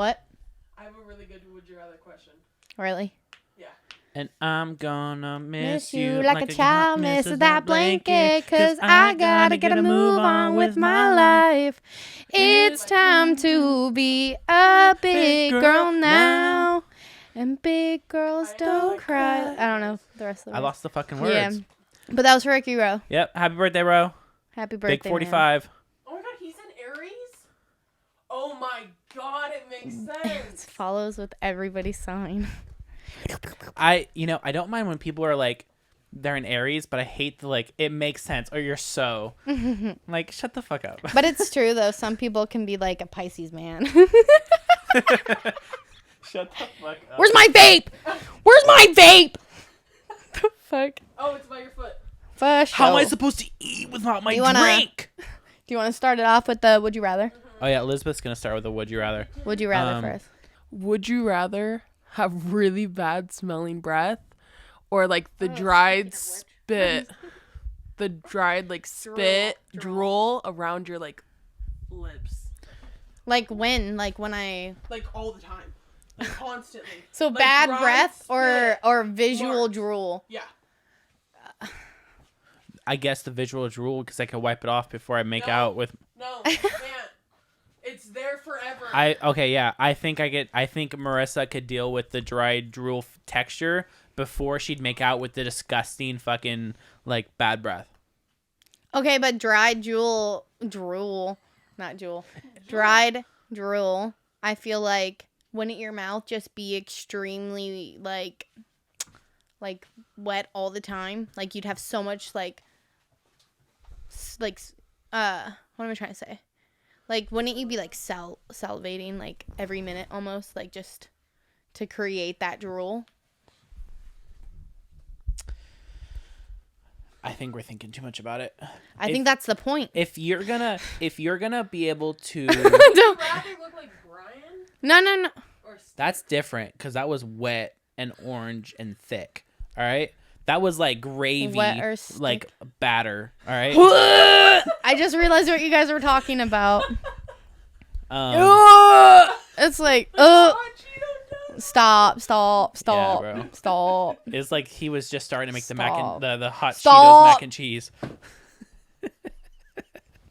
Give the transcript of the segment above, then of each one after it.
What? I have a really good would you rather question. Really? Yeah. And I'm gonna miss you you like a child misses that blanket, 'cause I gotta get a move on with my life. It's time to be a big girl now. And big girls don't cry. I don't know the rest of the words. I lost the fucking words. Yeah. But that was for Ricky Rowe. Yep. Happy birthday, bro. Happy birthday, Big 45. Oh my god, he's in Aries? Oh my god, it makes sense. It follows with everybody's sign. I don't mind when people are like, they're in Aries, but I hate the like, it makes sense, or you're so. Like, shut the fuck up. But it's true, though. Some people can be like a Pisces man. Shut the fuck up. Where's my vape? Where's my vape? The fuck? Oh, it's by your foot. How am I supposed to eat without my drink? Do you want to start it off with the would you rather? Oh, yeah. Elizabeth's going to start with a would you rather. Would you rather first? Would you rather have really bad smelling breath or like the dried spit, the dried like spit, drool around your like lips? Like when? Like when I... Like all the time. Like constantly. So like bad breath spit. or visual drool? Yeah. I guess the visual drool because I can wipe it off before I make out with... No, you can't. It's there forever. I think Marissa could deal with the dried drool texture before she'd make out with the disgusting fucking like bad breath. Okay, but dried drool, dried drool, I feel like wouldn't your mouth just be extremely like wet all the time? Like you'd have so much what am I trying to say? Like, wouldn't you be, like, salivating, like, every minute almost? Like, just to create that drool? I think we're thinking too much about it. I think that's the point. If you're gonna be able to... Would you rather look like Brian? No. That's different, because that was wet and orange and thick, all right? That was, like, gravy, like, batter, all right? I just realized what you guys were talking about. It's like, stop, Yeah, bro. stop. It's like he was just starting to make the hot Stop. Cheetos mac and cheese.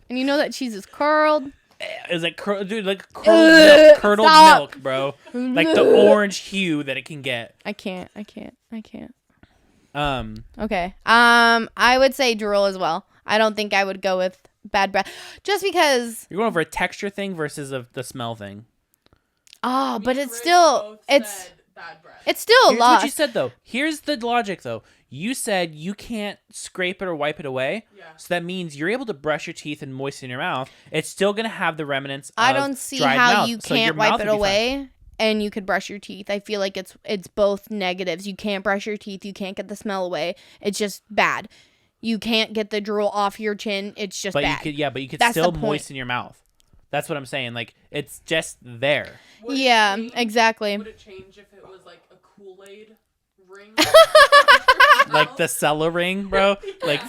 And you know that cheese is curled. It's like, curdled milk, bro. Like the orange hue that it can get. I can't. Okay. I would say drool as well. I don't think I would go with bad breath. Just because... You're going over a texture thing versus the smell thing. Oh, but it's still... bad breath. It's still Here's lost. what you said, though. Here's the logic, though. You said you can't scrape it or wipe it away. Yeah. So that means you're able to brush your teeth and moisten your mouth. It's still going to have the remnants of I don't see dried how mouth, you so your can't mouth wipe it would be away fine. and you could brush your teeth. I feel like it's both negatives. You can't brush your teeth. You can't get the smell away. It's just bad. You can't get the drool off your chin. It's just bad. But you could That's still the point. moisten your mouth. That's what I'm saying. Like, it's just there. Yeah, exactly. Would it change if it was like a Kool-Aid ring? Like the Cella ring, bro. Like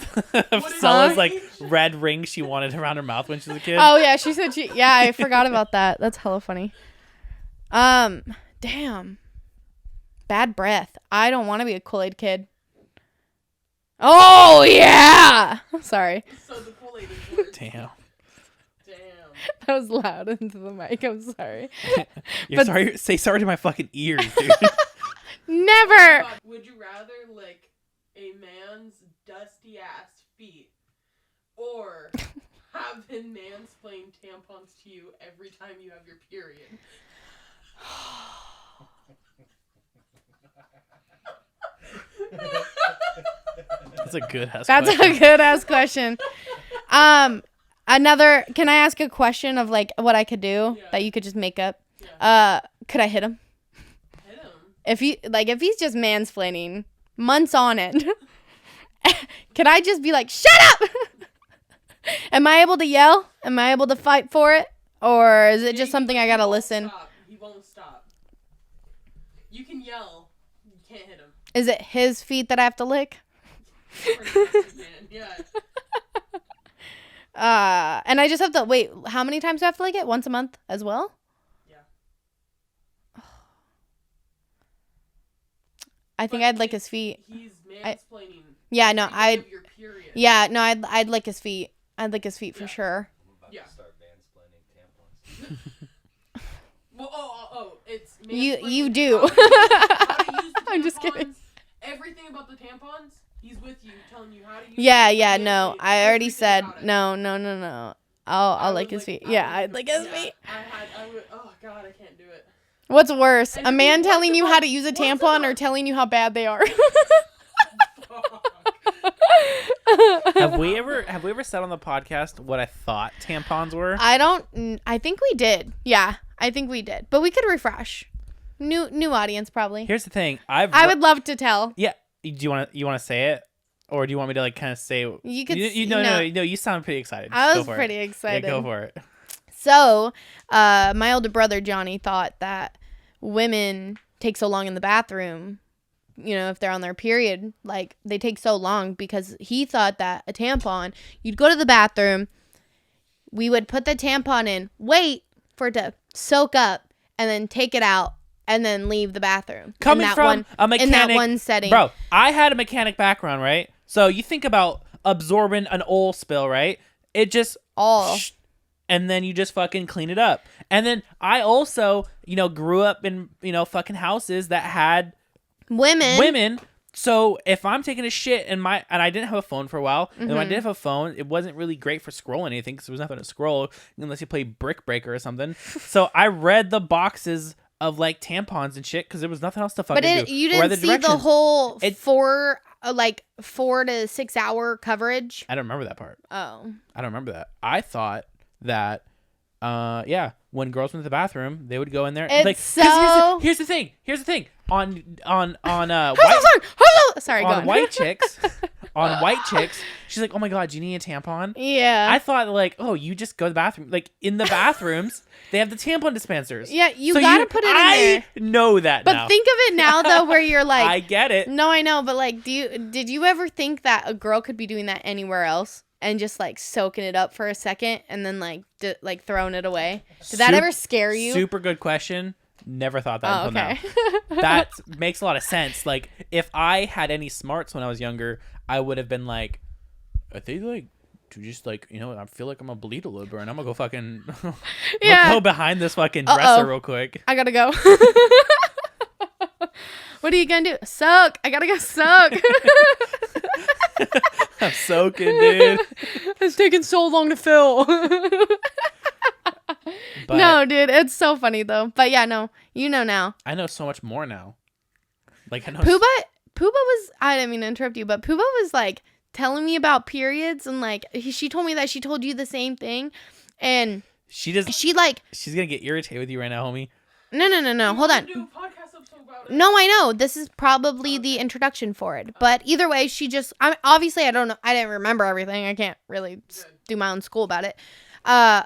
Cella's like red ring she wanted around her mouth when she was a kid. Oh yeah, she said yeah, I forgot about that. That's hella funny. Damn. Bad breath. I don't want to be a Kool-Aid kid. Oh yeah. Sorry. So the Kool-Aid is worse. Damn. That was loud into the mic. I'm sorry. Sorry. Say sorry to my fucking ears, dude. Never. Would you rather lick a man's dusty ass feet or have him mansplain tampons to you every time you have your period? That's a good ass That's question. a good ass question. Another. Can I ask a question of like what I could do that you could just make up? Yeah. Could I hit him? Hit him. If he's just mansplaining months on it, can I just be like, shut up? Am I able to yell? Am I able to fight for it? Or is it just something I gotta listen? He won't stop. You can yell. You can't hit him. Is it his feet that I have to lick? Yeah. And I just have to wait. How many times do I have to lick it? Once a month as well? Yeah. I think I'd lick his feet. He's mansplaining. Yeah, no, I'd. Your period. Yeah, no, I'd lick his feet. I'd lick his feet for sure. Yeah. Start mansplaining tampons. Well, it's you do. How to use the I'm just tampons, kidding. Everything about the tampons, he's with you, telling you how to use. Yeah, no. I already said about it. no. I'll lick his feet. Yeah, I'd lick his feet. I would. Oh God, I can't do it. What's worse, a man telling you how to use a tampon or telling you how bad they are? Have we ever said on the podcast what I thought tampons were? I think we did. Yeah, I think we did. But we could refresh. New audience probably. Here's the thing. I would love to tell. Yeah. Do you want to say it, or do you want me to like kind of say? You could. No. You sound pretty excited. I was pretty excited. Yeah, go for it. So, my older brother Johnnie thought that women take so long in the bathroom. You know, if they're on their period, like they take so long because he thought that a tampon, you'd go to the bathroom, we would put the tampon in, wait for it to soak up, and then take it out, and then leave the bathroom. Coming from a mechanic, in that one setting. Bro, I had a mechanic background, right? So you think about absorbing an oil spill, right? It just and then you just fucking clean it up. And then I also, grew up in, fucking houses that had women. So if I'm taking a shit and I didn't have a phone for a while, and when I did have a phone, it wasn't really great for scrolling anything because there was nothing to scroll unless you play Brick Breaker or something. So I read the boxes of like tampons and shit because there was nothing else to fucking do. But you didn't see the whole 4 to 6 hour coverage. I don't remember that part. Oh, I don't remember that. I thought that, when girls went to the bathroom, they would go in there. It's like, so. Here's the thing. On white chicks, she's like, oh my God, do you need a tampon? Yeah. I thought like, oh, you just go to the bathroom. Like in the bathrooms, they have the tampon dispensers. Yeah, you gotta put it in there. I know that but now. Think of it now though, where you're like, I get it. No, I know, but like, did you ever think that a girl could be doing that anywhere else and just like soaking it up for a second and then like throwing it away? Did that ever scare you? Super good question. Never thought that until okay. now. That makes a lot of sense. Like, if I had any smarts when I was younger, I would have been like, I think like to just like, I feel like I'm gonna bleed a little bit and I'm gonna go fucking go behind this fucking dresser real quick. I gotta go. What are you gonna do? Soak. I gotta go soak. I'm soaking, dude. It's taking so long to fill. But no, dude, it's so funny though. But yeah, no, you know now. I know so much more now. Like I know. Puba was. I didn't mean to interrupt you, but Puba was like telling me about periods and like she told me that she told you the same thing, and she's gonna get irritated with you right now, homie. No. Hold on. No, I know. This is probably the introduction for it. But either way, obviously I don't know. I didn't remember everything. I can't really do my own school about it.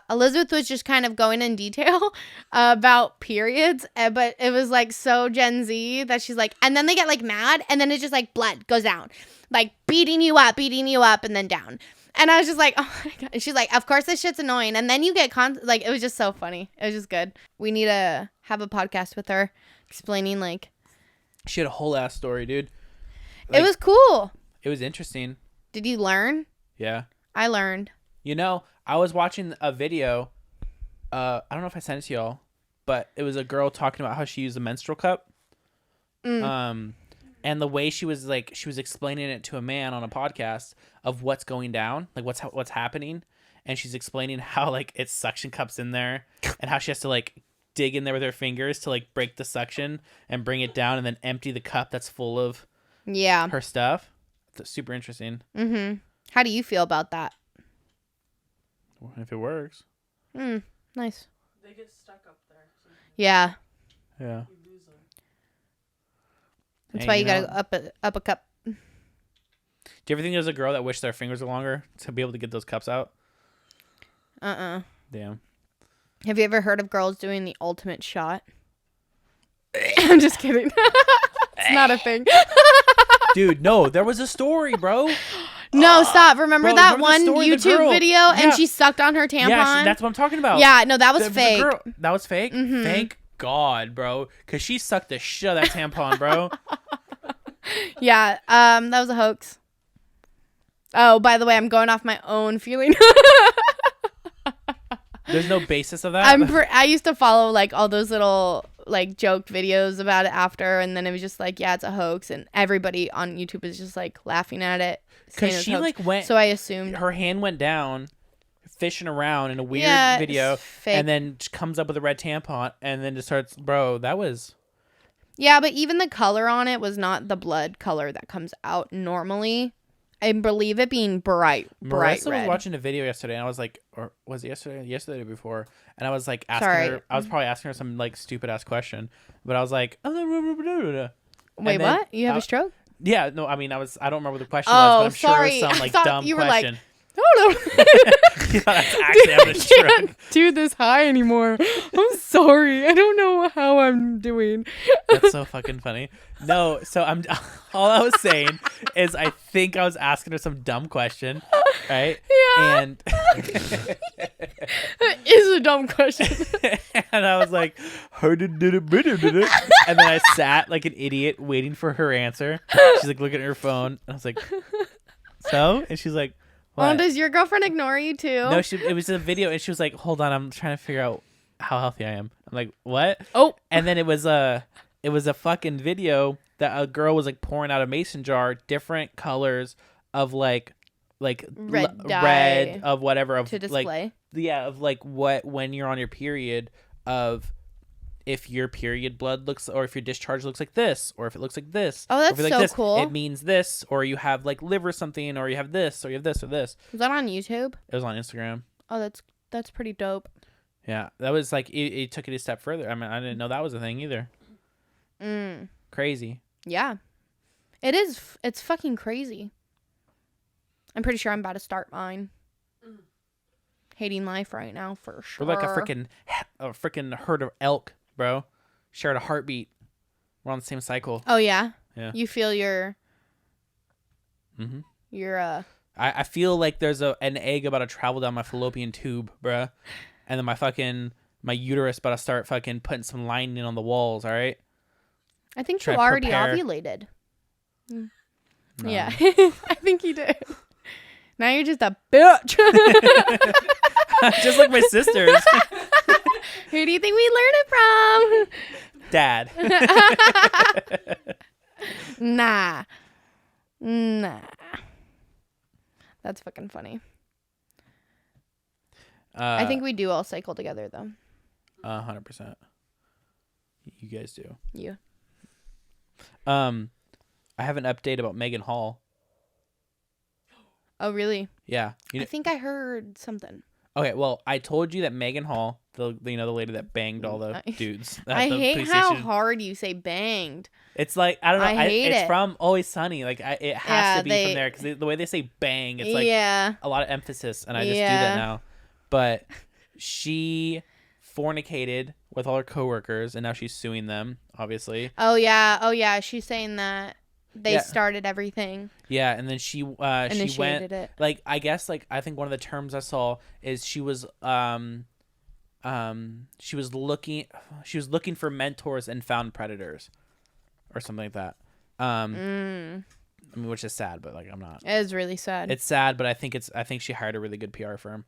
Elizabeth was just kind of going in detail about periods, but it was like so Gen Z that she's like, and then they get like mad, and then it just like blood goes down, like beating you up, and then down. And I was just like, oh my God. And she's like, of course this shit's annoying. And then you get like, it was just so funny. It was just good. We need to have a podcast with her explaining like. She had a whole ass story, dude. Like, it was cool. It was interesting. Did you learn? Yeah. I learned. I was watching a video. I don't know if I sent it to y'all, but it was a girl talking about how she used a menstrual cup. And the way she was explaining it to a man on a podcast of what's going down, like what's happening, and she's explaining how like it's suction cups in there, and how she has to like dig in there with her fingers to like break the suction and bring it down, and then empty the cup that's full of her stuff. That's super interesting. How do you feel about that? Well, if it works. Nice. They get stuck up there. Yeah. Yeah. You lose them. That's why you gotta up a cup. Do you ever think there's a girl that wished their fingers were longer to be able to get those cups out? Damn. Have you ever heard of girls doing the ultimate shot? I'm just kidding. It's not a thing. Dude, no, there was a story, bro. No, stop. Remember that one story, YouTube video and she sucked on her tampon? Yeah, that's what I'm talking about. Yeah, no, that was fake. That was fake? Thank God, bro. Because she sucked the shit out of that tampon, bro. Yeah, that was a hoax. Oh, by the way, I'm going off my own feeling. There's no basis of that. I used to follow like all those little like joke videos about it after, and then it was just like, yeah, it's a hoax, and everybody on YouTube is just like laughing at it because she like went. So I assumed her hand went down, fishing around in a weird Yeah, video, it's fake. and then comes up with a red tampon, and then just starts. Bro, that was. Yeah, but even the color on it was not the blood color that comes out normally. I believe it being bright Marissa red. was watching a video yesterday, and I was like, or was it yesterday? Yesterday before, and I was like asking her. I was probably asking her some like stupid ass question, but I was like, Wait, what? You have a stroke? Yeah, no, I mean, I don't remember what the question was, but I'm sorry. sure it was some like I thought dumb you were question. Like, hold on. Yeah, that's actually having a stroke. Can't do this high anymore. I'm sorry. I don't know how I'm doing. That's so fucking funny. No, so all I was saying is I think I was asking her some dumb question, right? Yeah. And It is a dumb question. and I was like, and then I sat like an idiot waiting for her answer. She's like looking at her phone, and I was like, so? And she's like, what? Oh, does your girlfriend ignore you too? No, it was a video, and she was like, hold on, I'm trying to figure out how healthy I am. I'm like, what? Oh. And then it was a fucking video that a girl was like pouring out a mason jar, different colors of like red red of whatever of to display. like of like what when you're on your period of if your period blood looks or if your discharge looks like this or if it looks like this. Oh, that's like so this, cool. It means this, or you have like liver something, or you have this, or you have this or this. Was that on YouTube? It was on Instagram. Oh, that's pretty dope. Yeah, that was like it took it a step further. I mean, I didn't know that was a thing either. Crazy. Yeah, it is. It's fucking crazy. I'm pretty sure I'm about to start mine. Hating life right now for sure. We're like a freaking herd of elk, bro. Shared a heartbeat. We're on the same cycle. Oh yeah. Yeah. You feel your. I feel like there's an egg about to travel down my fallopian tube, bruh. And then my uterus about to start fucking putting some lining on the walls, all right? I think you already ovulated. No. Yeah. I think you did. Now you're just a bitch. Just like my sisters. Who do you think we learned it from? Dad. Nah. That's fucking funny. I think we do all cycle together, though. 100%. You guys do. Yeah. I have an update about Meagan Hall. Oh, really? Yeah. I think I heard something. Okay, well, I told you that Meagan Hall, the lady that banged all the dudes. I hate how hard you say banged. It's like, I don't know. I hate it's it. from Always Sunny. Like, it has to be from there because the way they say bang, it's like a lot of emphasis, and I just do that now. But she fornicated with all her coworkers, and now she's suing them, obviously. Oh, yeah. She's saying that they started everything. Yeah, and then she went it. Like, I guess, like, I think one of the terms I saw is she was looking for mentors and found predators or something like that. I mean, which is sad, but like, I'm not. It is really sad. It's sad, but I think she hired a really good PR firm.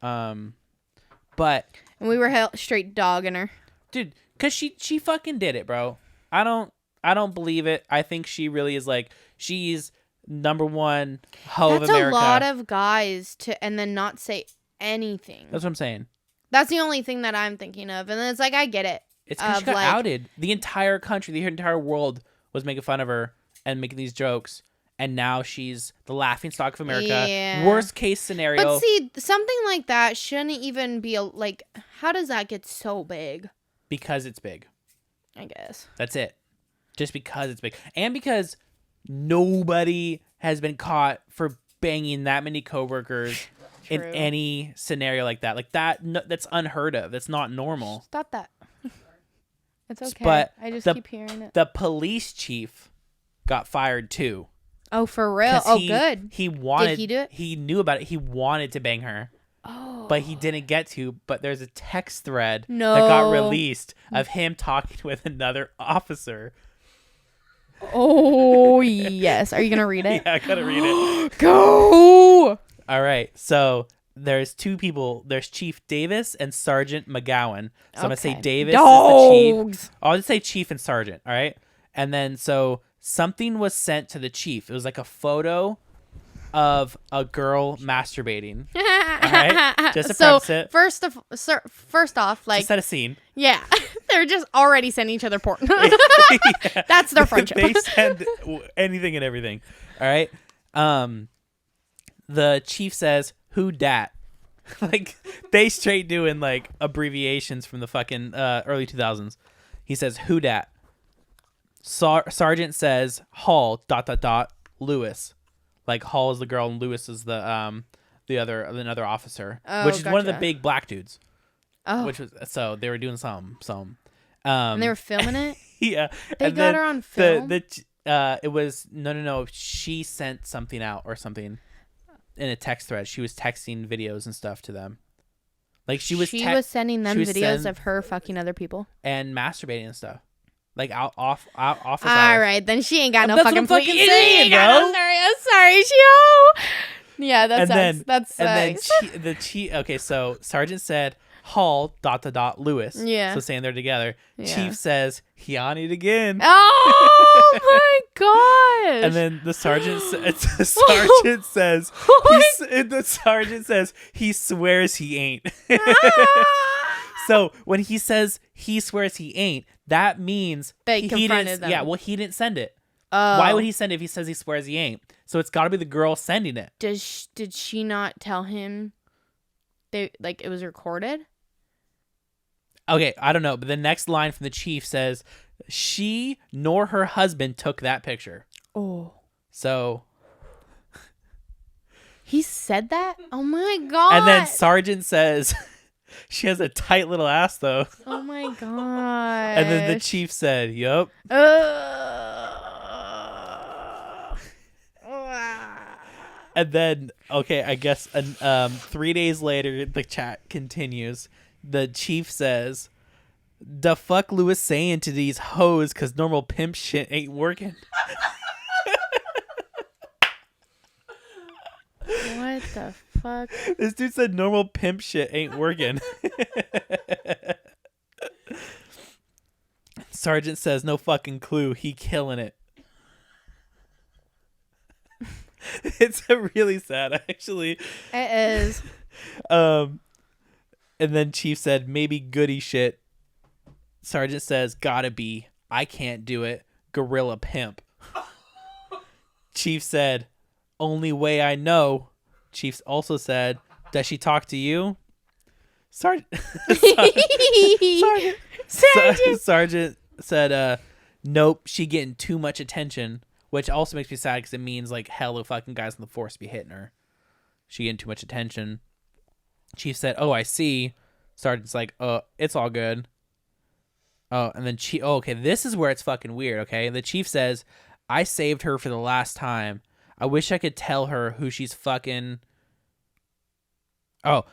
But and we were straight dogging her, dude, cause she fucking did it, bro. I don't believe it. I think she really is like she's number one hoe of America. That's a lot of guys and then not say anything. That's what I'm saying. That's the only thing that I'm thinking of, and then it's like I get it. It's because she got outed. The entire country, the entire world was making fun of her and making these jokes. And now she's the laughingstock of America. Yeah. Worst case scenario. But see, something like that shouldn't even be how does that get so big? Because it's big. I guess. That's it. Just because it's big. And because nobody has been caught for banging that many coworkers in any scenario like that. Like that's unheard of. That's not normal. Stop that. It's okay. But I just keep hearing it. The police chief got fired too. Oh, for real? Oh, good. He wanted. Did he do it? He knew about it. He wanted to bang her. Oh. But he didn't get to. But there's a text thread that got released of him talking with another officer. Oh, yes. Are you going to read it? Yeah, I gotta read it. Go! All right. So there's two people. There's Chief Davis and Sergeant McGowan. So I'm gonna say Davis is the chief. I'll just say Chief and Sergeant. All right. And then so something was sent to the chief. It was like a photo of a girl masturbating. All right. Just to preface it. First off, like, just set a scene. Yeah, they're just already sending each other porn. That's their friendship. They send anything and everything. All right. The chief says, "Who dat?" Like they straight doing like abbreviations from the fucking early 2000s. He says, "Who dat?" Sergeant says, "Hall ... Lewis." Like Hall is the girl and Lewis is the another officer, which is one of the big black dudes. Oh, which was so they were doing some. And they were filming it. Yeah, they got her on film. It was no. She sent something out or something in a text thread. She was texting videos and stuff to them. Like she was sending them videos of her fucking other people and masturbating and stuff. Like office All hours. right, then she ain't got no That's fucking what I'm fucking saying, bro. Sorry, Shio. Yeah, that's and then the chief. Okay, so Sergeant said Hall ... Lewis. Yeah. So saying they're together. Yeah. Chief says he on it again. Oh my god. And then the sergeant says he swears he ain't. So when he says he swears he ain't, that means he confronted them. Yeah, well, he didn't send it. Why would he send it if he says he swears he ain't? So it's got to be the girl sending it. Did she not tell him it was recorded? Okay, I don't know, but the next line from the chief says she nor her husband took that picture. Oh. So he said that? Oh my god. And then Sergeant says she has a tight little ass though. Oh my god. And then the chief said, "Yup." And then, okay, I guess 3 days later, the chat continues. The chief says, "The fuck Lewis saying to these hoes because normal pimp shit ain't working." What the fuck? This dude said normal pimp shit ain't working. Sergeant says, "No fucking clue. He killing it." It's really sad, actually. It is. And then Chief said, "Maybe goody shit." Sergeant says, "Gotta be. I can't do it. Gorilla pimp." Chief said, "Only way I know." Chief also said, "Does she talk to you?" Sergeant said, "Nope, she getting too much attention." Which also makes me sad because it means like hella fucking guys in the force be hitting her. She getting too much attention. Chief said, "Oh, I see." Sergeant's like, "It's all good." Oh, and then okay, this is where it's fucking weird, okay? The chief says, "I saved her for the last time. I wish I could tell her who she's fucking." Oh,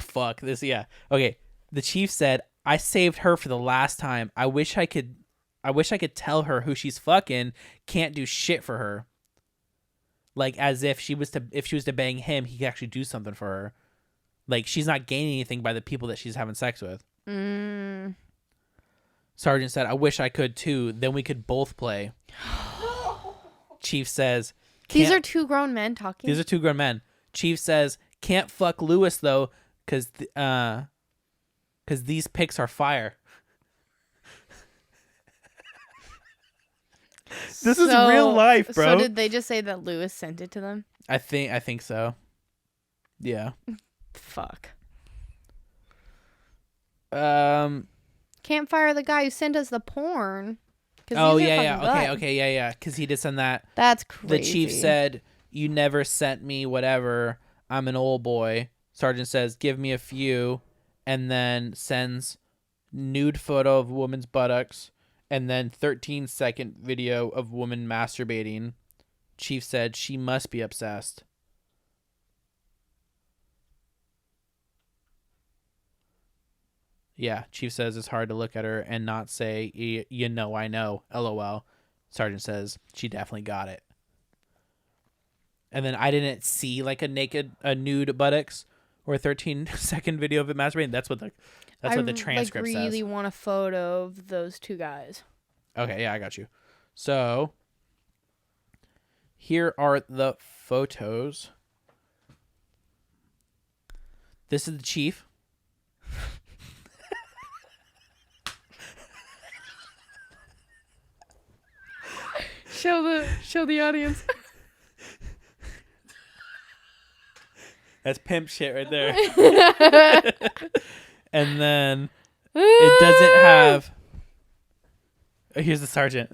fuck. This, yeah. Okay. The chief said, "I saved her for the last time. I wish I could tell her who she's fucking. Can't do shit for her." Like as if she was to bang him, he could actually do something for her. Like she's not gaining anything by the people that she's having sex with. Sergeant said, "I wish I could too. Then we could both play." Chief says, "These are two grown men talking." These are two grown men. Chief says, "Can't fuck Lewis though, cause these pics are fire." This is real life, bro. So did they just say that Lewis sent it to them? I think so. Yeah. Fuck. Can't fire the guy who sent us the porn. Oh yeah. Okay, yeah. Because he did send that. That's crazy. The chief said, "You never sent me whatever. I'm an old boy." Sergeant says, "Give me a few," and then sends nude photo of woman's buttocks. And then 13-second video of woman masturbating. Chief said she must be obsessed. Yeah, Chief says it's hard to look at her and not say, you know, I know, LOL. Sergeant says she definitely got it. And then I didn't see like a nude buttocks or a 13-second video of it masturbating. That's what the transcript says. I really want a photo of those two guys. Okay, yeah, I got you. So here are the photos. This is the chief. Show the audience. That's pimp shit right there. And then it doesn't have. Oh, here's the sergeant.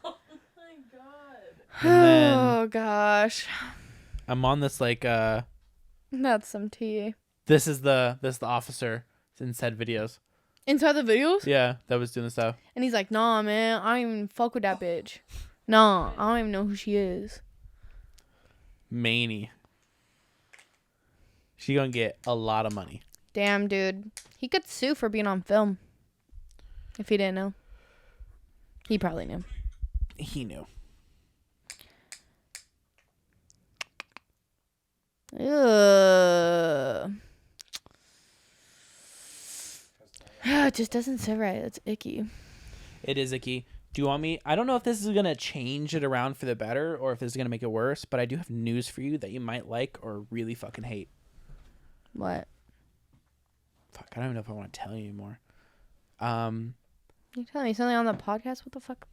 Oh my god. Oh gosh. I'm on this like That's some tea. This is the officer in said videos. Inside the videos? Yeah, that was doing the stuff. And he's like, nah, man, I don't even fuck with that bitch. Nah, I don't even know who she is. Maney. She gonna get a lot of money. Damn, dude. He could sue for being on film. If he didn't know. He probably knew. He knew. Ugh. It just doesn't sit right. It's icky. It is icky. Do you want me? I don't know if this is going to change it around for the better or if this is going to make it worse, but I do have news for you that you might like or really fucking hate. What? Fuck, I don't even know if I want to tell you anymore. You telling me something on the podcast? What the fuck?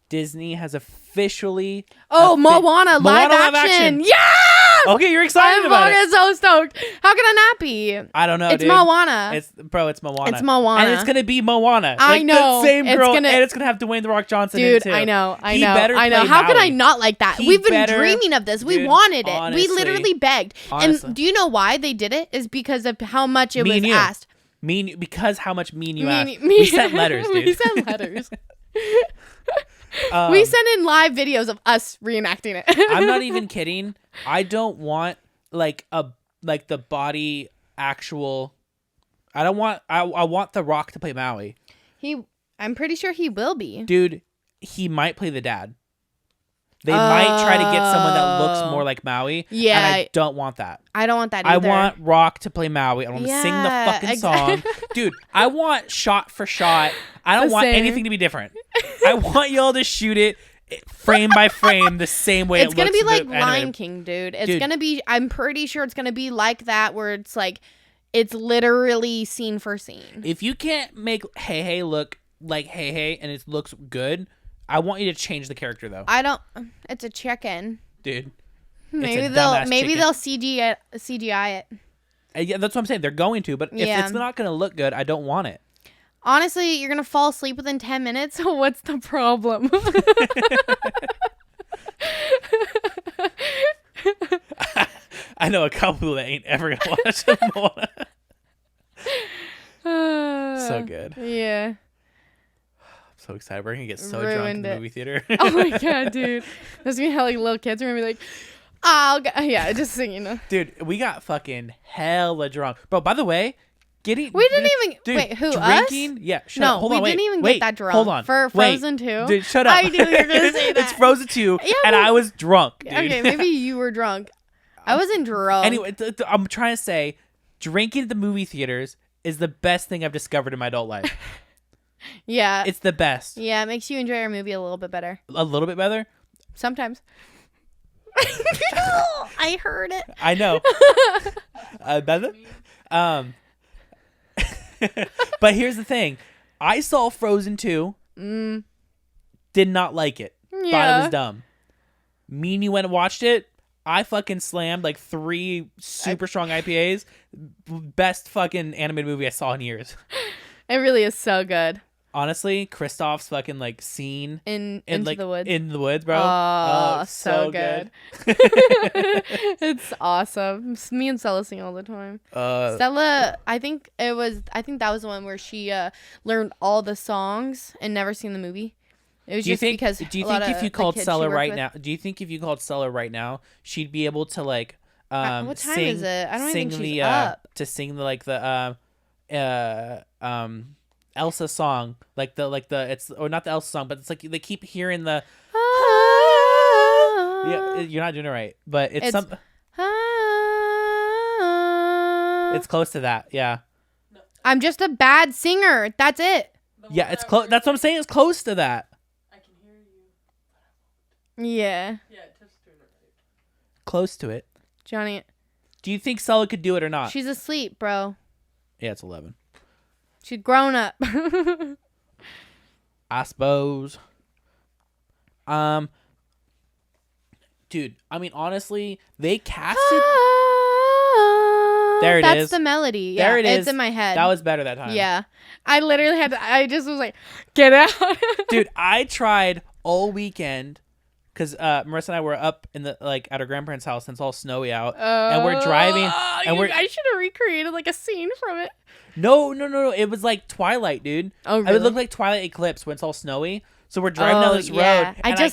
Disney has officially... Moana live action. Yeah! Okay, you're excited about it. I'm so stoked. How can I not be? I don't know, It's dude. Moana. It's Moana. It's Moana. And it's going to be Moana. I like, know. The same girl, and it's going to have Dwayne "The Rock" Johnson dude, in it, too. I know. He better I know. play How could I Maui. not like that? He We've been better- dreaming of this. We dude, wanted it. honestly, we literally begged. honestly. And do you know why they did it? Is because of how much it Me was and you. asked. Because how much mean you asked. Me- We sent letters, dude. We sent letters. We sent in live videos of us reenacting it. I'm not even kidding. I don't want the body actual. I don't want. I want The Rock to play Maui. I'm pretty sure he will be. Dude, he might play the dad. They might try to get someone that looks more like Maui. Yeah. And I don't want that. I don't want that either. I want Rock to play Maui. I want to sing the fucking song. Dude, I want shot for shot. I don't want anything to be different. I want y'all to shoot it frame by frame the same way it's it gonna looks be like in the animated. Lion King, dude. It's gonna be. I'm pretty sure it's gonna be like that, where it's like, it's literally scene for scene. If you can't make Hey Hey look like Hey Hey and it looks good, I want you to change the character though. I don't. It's a check-in, dude. Maybe they'll CGI it. Yeah, that's what I'm saying. They're going to, but if it's not gonna look good, I don't want it. Honestly, you're gonna fall asleep within 10 minutes. What's the problem? I know a couple people that ain't ever gonna watch Moana. So good. Yeah. I'm so excited. We're gonna get so drunk in the movie theater. Oh my god, dude. There's gonna be how like little kids are gonna be like, oh god. Yeah, just singing. Dude, we got fucking hella drunk. Bro, by the way, we didn't even wait. Who drinking? us? Yeah, shut no, up. Hold on, we didn't even get that drunk. Hold on. For Frozen 2. Dude, shut up. I knew you were gonna say that. It's Frozen 2, Yeah, and I was drunk, dude. Okay, maybe you were drunk. I wasn't drunk. Anyway, I'm trying to say, drinking at the movie theaters is the best thing I've discovered in my adult life. Yeah. It's the best. Yeah, it makes you enjoy your movie a little bit better. A little bit better? Sometimes. I heard it. I know. Better? But here's the thing. I saw Frozen 2. Did not like it. Yeah. Thought it was dumb. Me and you went and watched it. I fucking slammed like 3 super strong IPAs. Best fucking animated movie I saw in years. It really is so good. Honestly, Kristoff's fucking like scene into like, the woods. In the woods, bro. Oh, so good. It's awesome. Me and Stella sing all the time. Stella, I think that was the one where she learned all the songs and never seen the movie. It was because do you think if you called Stella right now, she'd be able to like what time is it? I don't even think she's up. up. To sing the Elsa song, like the it's or not the Elsa song, but it's like they keep hearing the. Yeah, you're not doing it right, but it's some. It's close to that. Yeah. I'm just a bad singer. That's it. Yeah, it's close. That's what I'm saying. It's close to that. I can hear you. Yeah. Yeah, Tiff's doing it right. Close to it. Johnny. Do you think Stella could do it or not? She's asleep, bro. Yeah, it's 11. She's grown up. I suppose. Dude, I mean, honestly, they casted. There it That's is. the melody. There Yeah, it is. it's in my head. That was better that time. Yeah. I literally had to, I just was like, get out. Dude, I tried all weekend because Marissa and I were up in the at our grandparents' house and it's all snowy out, and we're driving, and I should have recreated like a scene from it. No. It was like Twilight, dude. Oh, really? It would look like Twilight Eclipse when it's all snowy. So we're driving down this road. Yeah. And I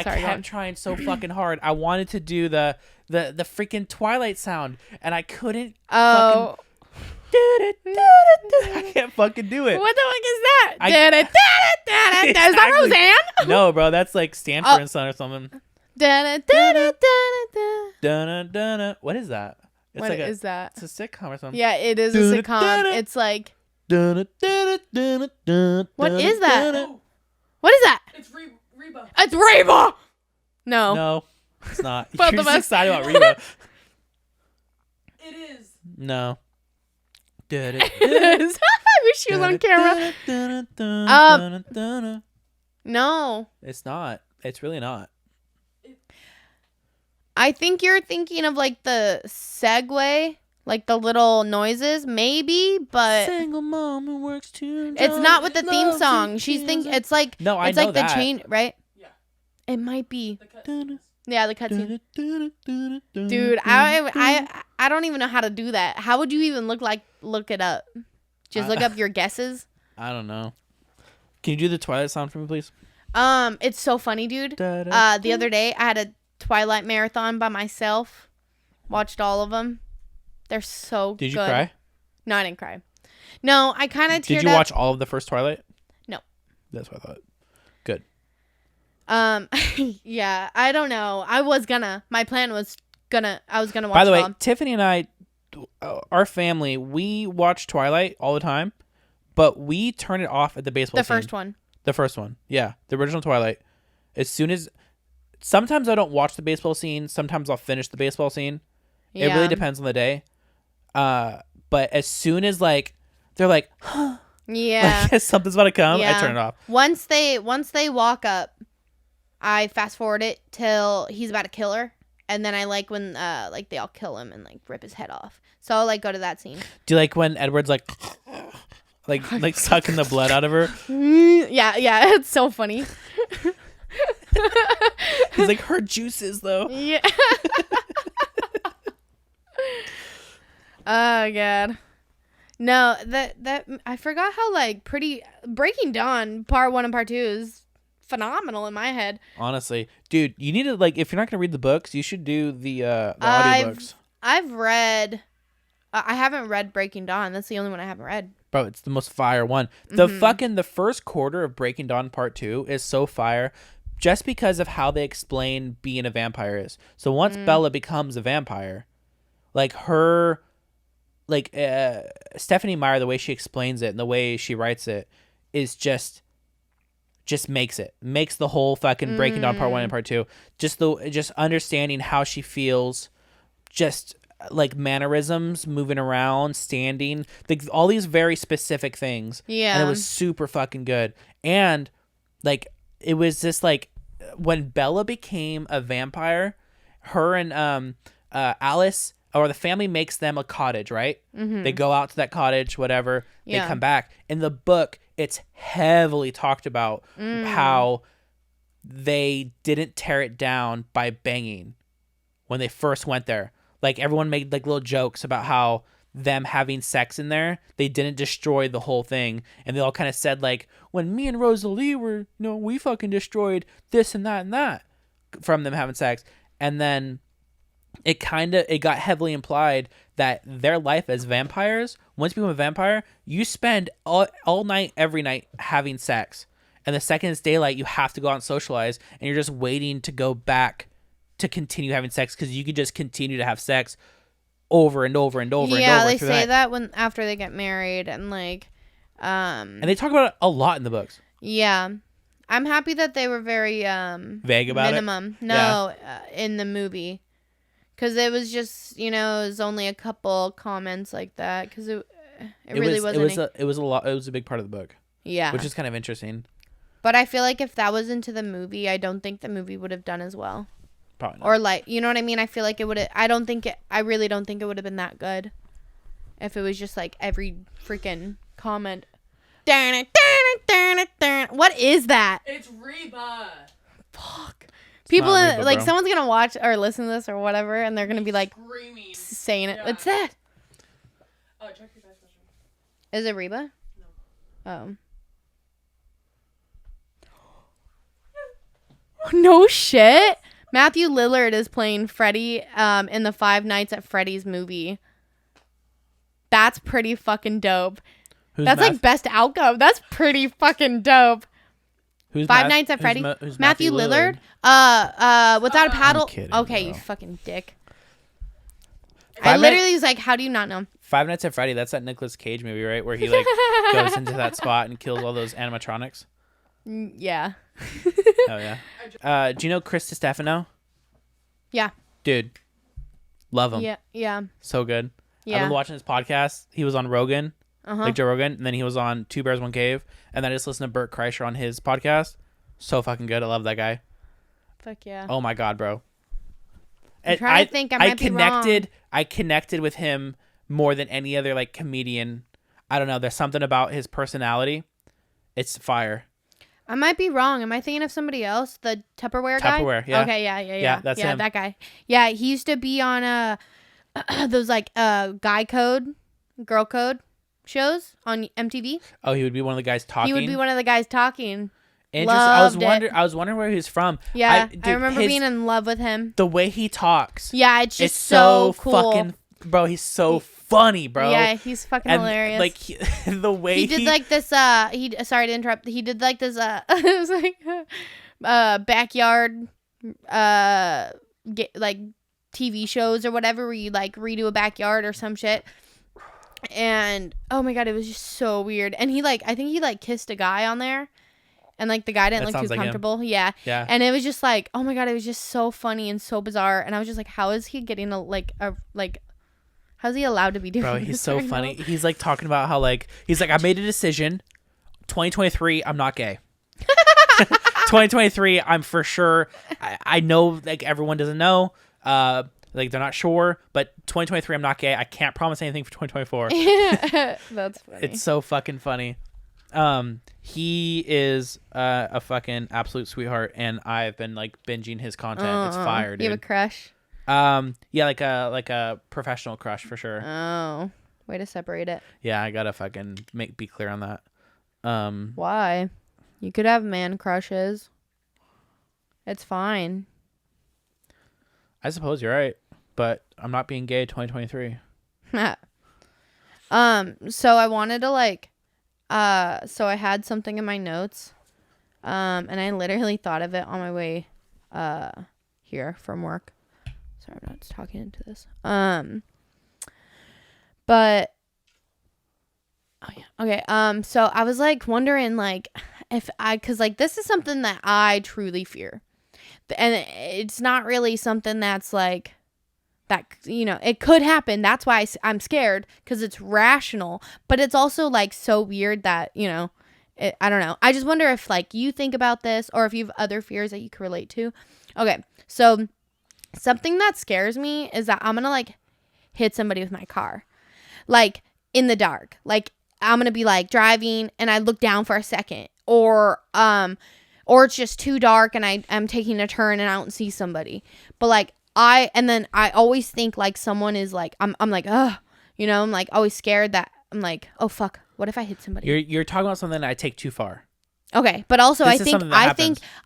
Sorry, kept trying so fucking hard. I wanted to do the freaking Twilight sound, and I couldn't. Oh. I can't fucking do it. What the fuck is that? Exactly. Is that Roseanne? No, bro, that's like Stanford and Son or something. What is that? It's What is that? It's a sitcom or something. Yeah, it is a sitcom. It's like, what is that? What is that? It's Reba. It's Reba. No. No, it's not. Both You're of just us. excited about Reba. It is. No. It is. I wish she was on camera. No. It's not. It's really not. I think you're thinking of like the segue, like the little noises, maybe, but Single mom who works too. it's not with the theme song. She's it's like No, I it's know like that. the chain, right? Yeah. It might be. The cutscenes. Yeah, the cutscene. Dude, I don't even know how to do that. How would you even look it up? Just look up your guesses. I don't know. Can you do the Twilight sound for me, please? It's so funny, dude. The other day I had a Twilight marathon by myself. Watched all of them. They're so good. Did you cry? No, I didn't cry. No, I kind of teared up. Did you watch all of the first Twilight? No. That's what I thought. Good. Yeah, I don't know. My plan was I was gonna watch By the way, it all. Tiffany and I, our family, we watch Twilight all the time, but we turn it off at the baseball The scene. first one. The first one. Yeah. The original Twilight. Sometimes I don't watch the baseball scene. Sometimes I'll finish the baseball scene. Yeah. It really depends on the day. But as soon as they're like, Yeah. like, something's about to come, I Yeah. turn it off. Once they walk up, I fast forward it till he's about to kill her, and then I like when they all kill him and like rip his head off. So I'll go to that scene. Do you like when Edward's like sucking the blood out of her? Yeah, it's so funny. He's like, her juices though. Yeah. Oh god. No, that I forgot how pretty Breaking Dawn Part 1 and Part 2 is phenomenal in my head. Honestly, dude, you need to if you're not gonna read the books, you should do the audiobooks. I've read. I haven't read Breaking Dawn. That's the only one I haven't read. Bro, it's the most fire one. The the first quarter of Breaking Dawn Part 2 is so fire, just because of how they explain being a vampire is. So once Bella becomes a vampire, Stephanie Meyer, the way she explains it and the way she writes it is just makes the whole fucking Breaking Dawn Part 1 and Part 2. Just understanding how she feels, just mannerisms, moving around, standing, all these very specific things. Yeah. And it was super fucking good. And it was just when Bella became a vampire, her and Alice, or the family, makes them a cottage, right? Mm-hmm. They go out to that cottage, whatever. Yeah. They come back. In the book, it's heavily talked about how they didn't tear it down by banging when they first went there. Everyone made little jokes about how them having sex in there, they didn't destroy the whole thing. And they all kind of said when me and Rosalie were, we fucking destroyed this and that from them having sex. And then it got heavily implied that their life as vampires, once you become a vampire, you spend all night, every night having sex. And the second it's daylight, you have to go out and socialize, and you're just waiting to go back to continue having sex because you can just continue to have sex over and over and over and over. Yeah, they say that when after they get married and like, and they talk about it a lot in the books. Yeah, I'm happy that they were very vague about minimum. it. No, in the movie, because it was just it was only a couple comments like that because it really wasn't. It was a lot. It was a big part of the book. Yeah, which is kind of interesting. But I feel like if that was into the movie, I don't think the movie would have done as well. Probably not. Or like, you know what I mean? I feel like it would have. I really don't think it would have been that good if it was just like every freaking comment. What is that? It's Reba. Fuck. People Reba, like bro. someone's gonna watch or listen to this or whatever, and they're gonna be like Screaming. saying it. Yeah. What's that? Oh, check your text message. Is it Reba? No. Oh. No shit. Matthew Lillard is playing Freddy in the Five Nights at Freddy's movie. That's pretty fucking dope. That's like best outcome. That's pretty fucking dope. Who's Five Nights at Freddy. Who's Matthew Lillard. Without a paddle. kidding, Okay, bro. you fucking dick. Five I literally was like, how do you not know? Five Nights at Freddy. That's that Nicolas Cage movie, right? Where he like goes into that spot and kills all those animatronics. Yeah. Oh yeah. Do you know Chris Stefano? Yeah. Dude, love him. Yeah. Yeah. So good. Yeah. I've been watching his podcast. He was on Rogan, like Joe Rogan, and then he was on Two Bears One Cave, and then I just listened to Bert Kreischer on his podcast. So fucking good. I love that guy. Fuck yeah. Oh my god, bro. I'm trying to think. I might be wrong. I connected with him more than any other like comedian. I don't know. There's something about his personality. It's fire. I might be wrong. Am I thinking of somebody else? The Tupperware guy? Tupperware, yeah. Okay, yeah. That's him. That guy. Yeah, he used to be on those like guy code, girl code shows on MTV. Oh, he would be one of the guys talking. He would be one of the guys talking. Interesting. I was wondering where he was from. Yeah, dude, I remember being in love with him. The way he talks. Yeah, it's just so cool. Fucking, bro, he's so funny, bro. Yeah, he's fucking hilarious. Like the way he did like this. Sorry to interrupt. He did like this. It was like backyard, like TV shows or whatever, where you like redo a backyard or some shit. And oh my god, it was just so weird. And he like, I think he like kissed a guy on there. And, like, the guy didn't look too comfortable. Yeah. Yeah. And it was just, like, oh, my God, it was just so funny and so bizarre. And I was just like, how is he getting, how's he allowed to be doing this? Bro, he's so right funny. now? He's, like, talking about how, like, he's like, I made a decision. 2023, I'm not gay. 2023, I'm for sure. I know, like, everyone doesn't know. Like, they're not sure. But 2023, I'm not gay. I can't promise anything for 2024. That's funny. It's so fucking funny. He is a fucking absolute sweetheart, and I've been like binging his content. It's fire, dude. You have a crush? Yeah, like a professional crush for sure. Oh, way to separate it. Yeah, I gotta fucking be clear on that. Why? You could have man crushes. It's fine. I suppose you're right, but I'm not being gay 2023. So I wanted to like. So I had something in my notes, and I literally thought of it on my way, here from work. Sorry, I'm not talking into this. But, oh yeah, okay. So I was like wondering, like, cause like this is something that I truly fear, and it's not really something that's like. That, you know, it could happen. That's why I'm scared, because it's rational, but it's also like so weird that, you know, I don't know. I just wonder if like you think about this, or if you have other fears that you can relate to. Okay, so something that scares me is that I'm gonna like hit somebody with my car, like in the dark. Like I'm gonna be like driving and I look down for a second, or it's just too dark and I'm taking a turn and I don't see somebody, but like. And then I always think like someone is like, I'm like, ugh, you know, I'm like always scared that I'm like, oh fuck, what if I hit somebody? You're talking about something that I take too far. Okay, but also I think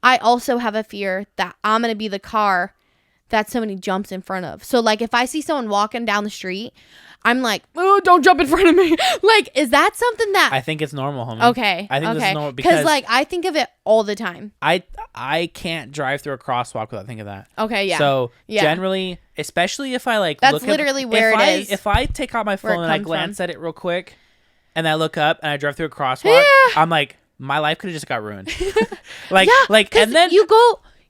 I also have a fear that I'm gonna be the car that somebody jumps in front of. So like if I see someone walking down the street, I'm like, oh, don't jump in front of me. Like, is that something that I think it's normal, homie. Okay. I think this is normal because like I think of it all the time. I can't drive through a crosswalk without thinking of that. Okay, yeah. So generally, especially if I like that's look literally at, where it is. If I take out my phone and I glance at it real quick, and I look up and I drive through a crosswalk, I'm like, my life could have just got ruined. And then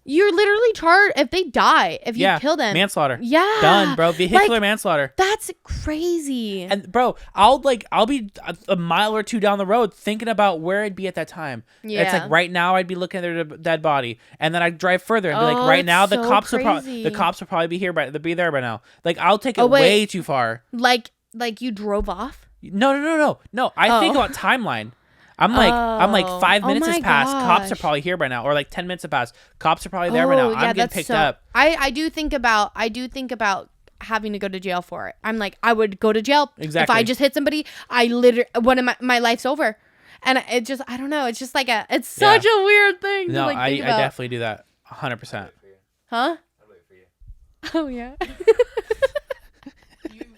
you're literally charged if they die, if you kill them. Manslaughter. Yeah. Done, bro. Vehicular manslaughter. That's crazy. And bro, I'll be a mile or two down the road thinking about where I'd be at that time. Yeah. It's like right now I'd be looking at their dead body, and then I'd drive further and be like, right now the cops will probably be there by now. Like I'll take it way too far. Like you drove off? No. I think about timeline. I'm like 5 minutes has passed. Cops are probably here by now, or like 10 minutes have passed. Cops are probably there by now. I'm getting picked up. I do think about having to go to jail for it. I'm like, I would go to jail if I just hit somebody. I literally my life's over, and I don't know. It's just like it's such a weird thing. No, to like think about. I definitely do that 100%. Huh? Oh yeah. You get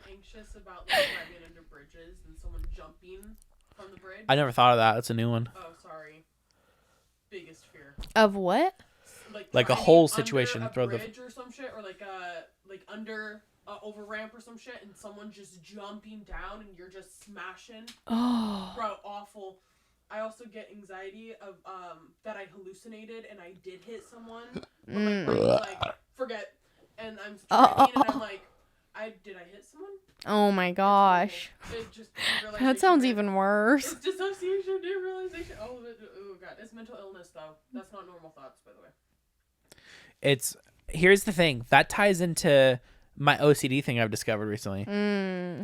anxious about like driving under bridges and someone jumping from the bridge? I never thought of that. That's a new one. Oh, sorry. Biggest fear. Of what? Like a whole situation. Under a bridge or some shit, or like under a over ramp or some shit, and someone just jumping down and you're just smashing. Oh. Bro, awful. I also get anxiety of that I hallucinated and I did hit someone. But my brain's like, forget. And I'm driving and I'm like, did I hit someone? Oh my gosh. That sounds even worse. It's dissociation, derealization. Oh god, it's mental illness though. That's not normal thoughts, by the way. Here's the thing that ties into my OCD thing I've discovered recently.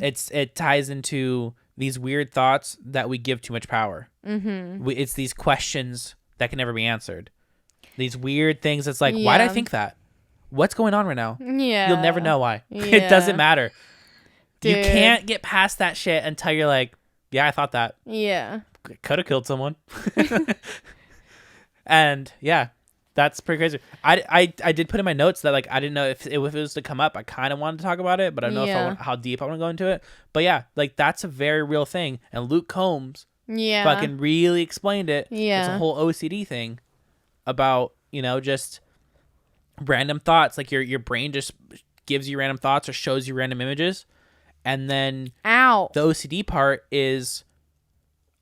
It ties into these weird thoughts that we give too much power. It's these questions that can never be answered. These weird things. It's like, why did I think that? What's going on right now? Yeah. You'll never know why. Yeah. It doesn't matter. Dude. You can't get past that shit until you're like, yeah, I thought that. Yeah. Could have killed someone. And yeah, that's pretty crazy. I did put in my notes that like I didn't know if it was to come up. I kind of wanted to talk about it, but I don't know how deep I want to go into it. But yeah, like that's a very real thing. And Luke Combs fucking really explained it. Yeah. It's a whole OCD thing about, just random thoughts. Like your brain just gives you random thoughts or shows you random images. And then the OCD part is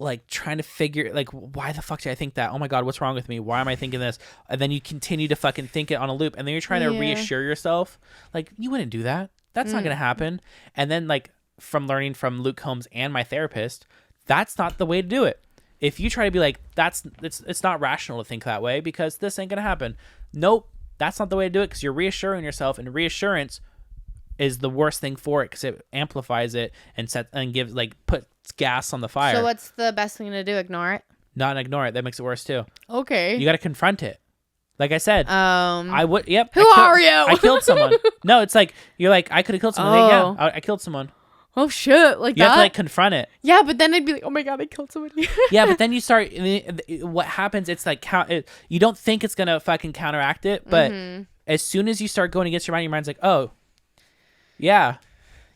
like trying to figure like, why the fuck did I think that? Oh my God, what's wrong with me? Why am I thinking this? And then you continue to fucking think it on a loop. And then you're trying to reassure yourself like, you wouldn't do that. That's not going to happen. And then like from learning from Luke Combs and my therapist, that's not the way to do it. If you try to be like, it's not rational to think that way because this ain't going to happen. Nope. That's not the way to do it because you're reassuring yourself, and reassurance is the worst thing for it because it amplifies it and gives puts gas on the fire. So what's the best thing to do? Ignore it? Not ignore it. That makes it worse too. Okay. You got to confront it. Like I said, I would. Yep. Who are you? I killed someone. No, it's like you're like I could have killed someone. Oh. Yeah, I killed someone. Oh shit! Like you have to confront it. Yeah, but then I'd be like, oh my God, I killed somebody. Yeah, but then you start. What happens? It's like you don't think it's gonna fucking counteract it, but as soon as you start going against your mind's like, oh, yeah,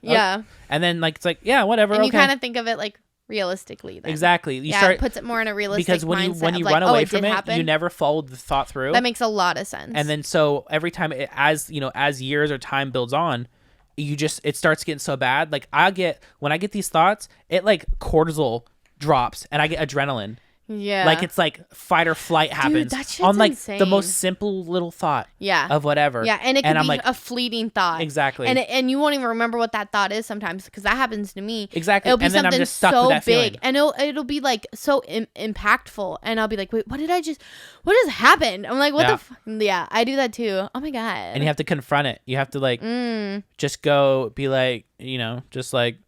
yeah, and then like it's like yeah, whatever. And you kind of think of it like realistically. Then. Exactly. It puts it more in a realistic because when you run away from it, you never followed the thought through. That makes a lot of sense. And then so every time as years or time builds on, it starts getting so bad. Like when I get these thoughts, it like cortisol drops and I get adrenaline. Yeah. Like it's like fight or flight happens. Dude, that shit's on like insane. the most simple little thought. Yeah. Of whatever. Yeah, and it can be like, a fleeting thought. Exactly. And you won't even remember what that thought is sometimes because that happens to me. Exactly. It'll be and then something I'm just stuck so with that big, feeling. and it'll be like so impactful, and I'll be like, wait, what just happened? I'm like, what the fuck? Yeah, I do that too. Oh my God. And you have to confront it. You have to like just go be like, just like,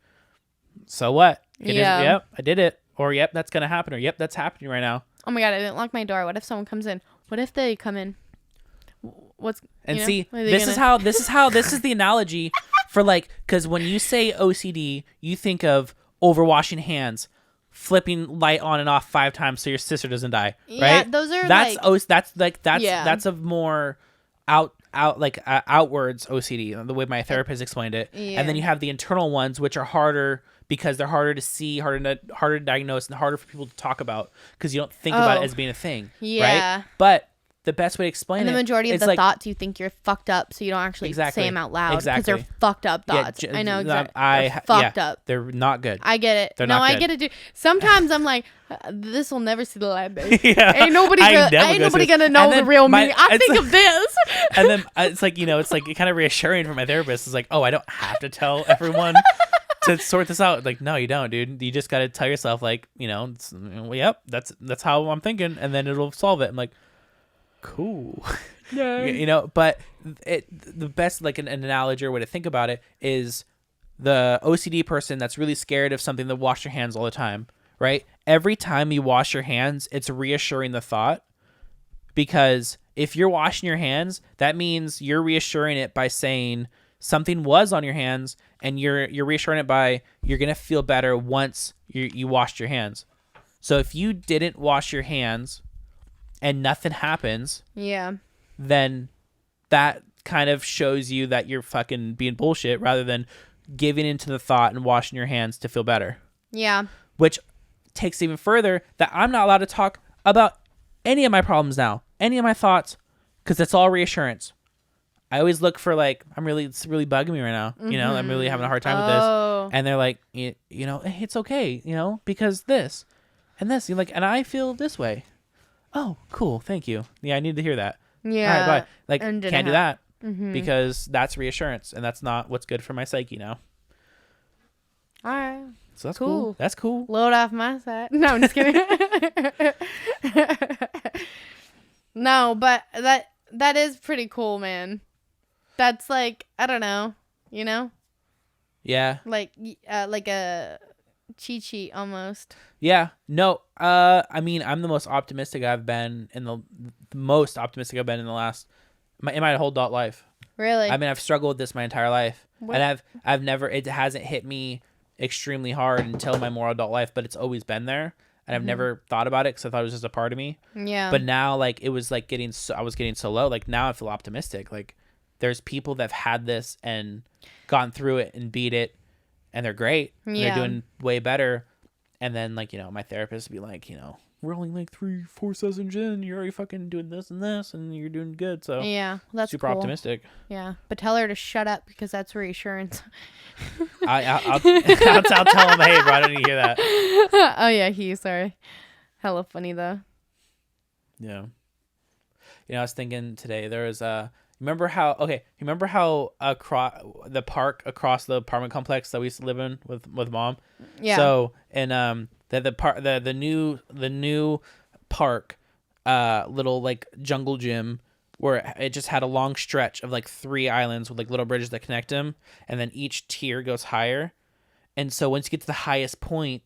so what? Yep, I did it. Or yep, that's gonna happen. Or yep, that's happening right now. Oh my God, I didn't lock my door. What if someone comes in? What if they come in? This is the analogy for like, because when you say OCD, you think of overwashing hands, flipping light on and off 5 times so your sister doesn't die. Yeah, right? those are that's a more outwards OCD, the way my therapist explained it, and then you have the internal ones, which are harder because they're harder to see, harder to diagnose, and harder for people to talk about because you don't think about it as being a thing, right? But the best way to explain it, and the majority of the thoughts you think you're fucked up, so you don't actually say them out loud because they're fucked up thoughts. I know exactly. They're fucked up. They're not good. I get it. They're not good. I get it too. Sometimes I'm like, this will never see the light of day. Ain't nobody gonna know the real me. I think of this. And then it's like, it's like kind of reassuring for my therapist. It's like, oh, I don't have to tell everyone to sort this out. Like, no, you don't, dude. You just got to tell yourself, like, yep, that's how I'm thinking, and then it'll solve it. I'm like, cool. Yeah. But the best, like, an analogy or way to think about it is the OCD person that's really scared of something to wash your hands all the time, right? Every time you wash your hands, it's reassuring the thought, because if you're washing your hands, that means you're reassuring it by saying something was on your hands, and you're reassuring it by you're gonna feel better once you washed your hands. So if you didn't wash your hands and nothing happens, then that kind of shows you that you're fucking being bullshit rather than giving into the thought and washing your hands to feel better. Yeah. Which takes even further that I'm not allowed to talk about any of my problems now, any of my thoughts, because it's all reassurance. I always look for, like, it's really bugging me right now. I'm really having a hard time with this. And they're like, hey, it's okay, because this and this. You're like, and I feel this way. Oh, cool. Thank you. Yeah, I need to hear that. Yeah. All right, bye. Like, can't do that because that's reassurance, and that's not what's good for my psyche now. All right. So that's cool. That's cool. Load off my side. No, I'm just kidding. No, but that is pretty cool, man. That's like, I don't know, Yeah. Like a cheat almost. Yeah. No. I mean, I'm the most optimistic I've been in the last in my whole adult life. Really? I mean, I've struggled with this my entire life, and I've never. It hasn't hit me extremely hard until my more adult life, but it's always been there, and I've never thought about it because I thought it was just a part of me. Yeah. But now, like, it was like I was getting so low. Like, now I feel optimistic. Like, there's people that've had this and gone through it and beat it, and they're great. Yeah. They're doing way better. And then, like, my therapist would be like, we're only like 3-4 sessions in, you're already fucking doing this and this, and you're doing good. So yeah, that's super cool. Optimistic. Yeah, but tell her to shut up because that's reassurance. I'll tell him, hey, bro, I didn't hear that. Oh yeah, sorry. Hella funny though. Yeah. I was thinking today there was remember how across the park across the apartment complex that we used to live in with mom? Yeah. So and the new park little like jungle gym where it just had a long stretch of like 3 islands with like little bridges that connect them, and then each tier goes higher. And so once you get to the highest point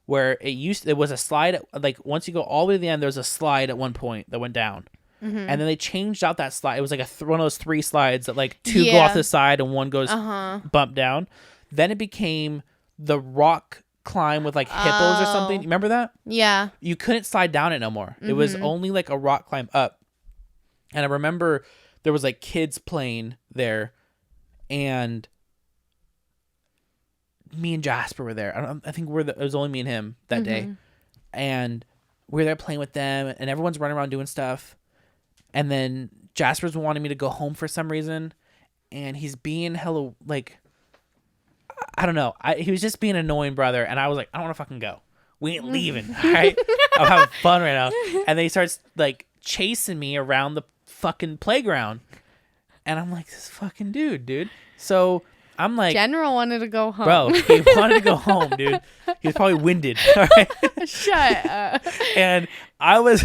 where it was a slide, like once you go all the way to the end, there was a slide at one point that went down. Mm-hmm. And then they changed out that slide. It was like one of those 3 slides that like 2 go off the side and 1 goes bump down. Then it became the rock climb with like hippos or something. You remember that? Yeah. You couldn't slide down it no more. Mm-hmm. It was only like a rock climb up. And I remember there was like kids playing there, and me and Jasper were there. I think it was only me and him that day. And we were there playing with them, and everyone's running around doing stuff. And then Jasper's wanting me to go home for some reason, and he's being hella, like, I don't know. He was just being an annoying brother, and I was like, I don't want to fucking go. We ain't leaving, all right? I'm having fun right now. And then he starts, like, chasing me around the fucking playground. And I'm like, this fucking dude. So I'm like... General wanted to go home. Bro, he wanted to go home, dude. He was probably winded, all right? Shut up. And I was...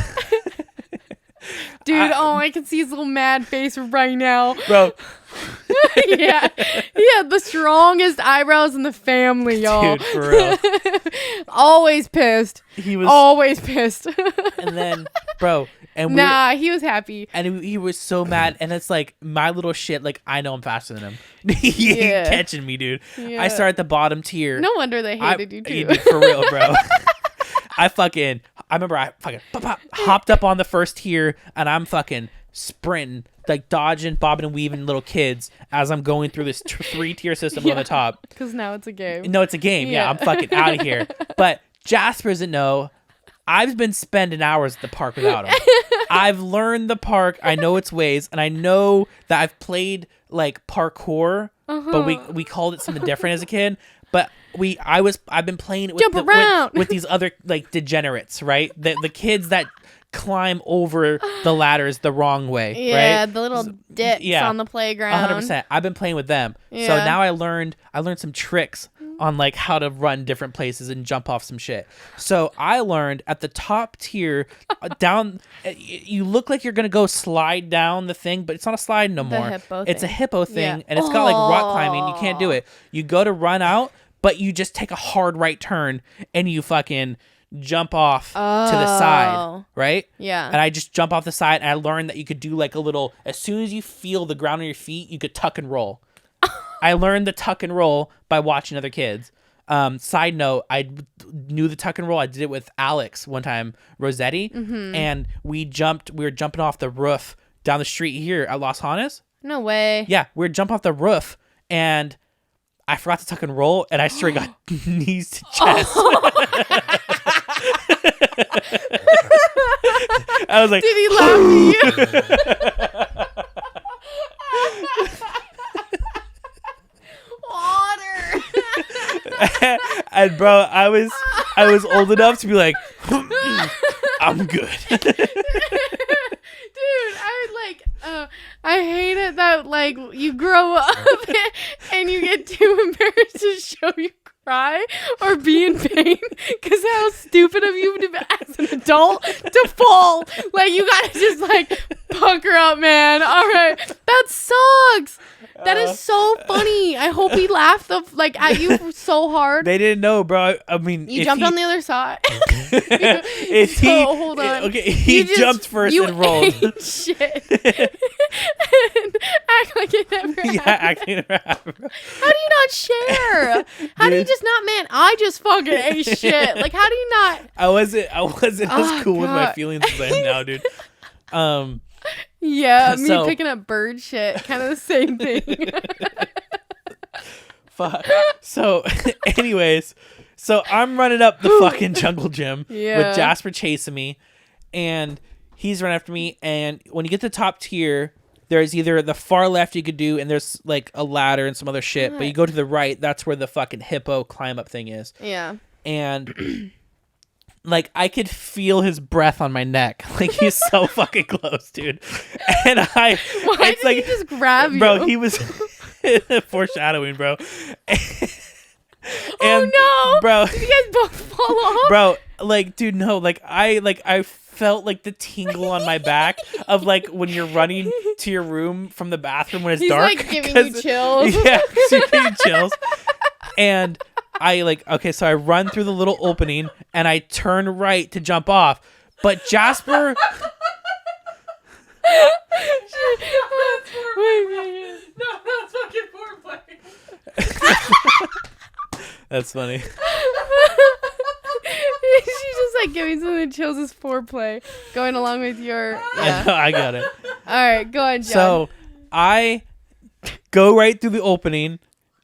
Dude, I can see his little mad face right now. Bro. Yeah. He had the strongest eyebrows in the family, y'all. Dude, for real. Always pissed. He was always pissed. And then, bro. And he was happy. And he was so mad. And it's like, my little shit, like, I know I'm faster than him. He ain't catching me, dude. Yeah. I start at the bottom tier. No wonder they hated you, too. Dude, for real, bro. I remember I fucking hopped up on the first tier, and I'm fucking sprinting like dodging, bobbing and weaving little kids as I'm going through this 3-tier system on the top. Because now it's a game. No, it's a game. Yeah, I'm fucking out of here. But Jasper doesn't know. I've been spending hours at the park without him. I've learned the park. I know its ways, and I know that I've played like parkour, but we called it something different as a kid. But I've been playing it with these other like degenerates, right? The kids that climb over the ladders the wrong way, yeah, right? The little dicks on the playground. 100%. I've been playing with them. Yeah. So now I learned some tricks on like how to run different places and jump off some shit. So I learned at the top tier down, you look like you're going to go slide down the thing, but it's not a slide no more. It's a hippo thing, and it's got like rock climbing. You can't do it. You go to run out, but you just take a hard right turn and you fucking jump off to the side, right? Yeah. And I just jump off the side, and I learned that you could do like a little, as soon as you feel the ground on your feet, you could tuck and roll. I learned the tuck and roll by watching other kids. Side note, I knew the tuck and roll. I did it with Alex one time, Rossetti, and we were jumping off the roof down the street here at Los Hanas. No way. Yeah, we were jumping off the roof, and I forgot to tuck and roll, and I straight got knees to chest. I was like, did he laugh at you? Water. And bro, I was old enough to be like, I'm good. Dude, I hate it that like you grow up and you get too embarrassed to show you cry or be in pain because how stupid of you as an adult to fall. Like you gotta just like pucker up, man. All right, that sucks. That is so funny. I hope he laughed at you so hard. They didn't know, bro. I mean, you jumped on the other side. Hold on. Okay, he jumped first and rolled. Shit. And act like it never happened. Yeah, act like it never happened. How do you not share? How do you just not, man? I just fucking ate shit. Like, how do you not? I wasn't as cool with my feelings as I am now, dude. Yeah, me picking up bird shit, kind of the same thing. Fuck. So, anyways, I'm running up the fucking jungle gym with Jasper chasing me, and he's running after me. And when you get to the top tier, there's either the far left you could do, and there's like a ladder and some other shit. But you go to the right, that's where the fucking hippo climb up thing is. Yeah. And like I could feel his breath on my neck. Like he's so fucking close, dude. And why did he just grab you? Bro, he was foreshadowing, bro. Oh no, bro! Did you guys both fall off? Bro, like, dude, no, like I felt like the tingle on my back of like when you're running to your room from the bathroom when it's dark. He's like giving you chills. Yeah, he's giving chills. And so I run through the little opening and I turn right to jump off, but Jasper. No, that's fucking foreplay. That's funny. She's just like giving some of the chills as foreplay, going along with your. Yeah. I got it. All right, go on, John. So I go right through the opening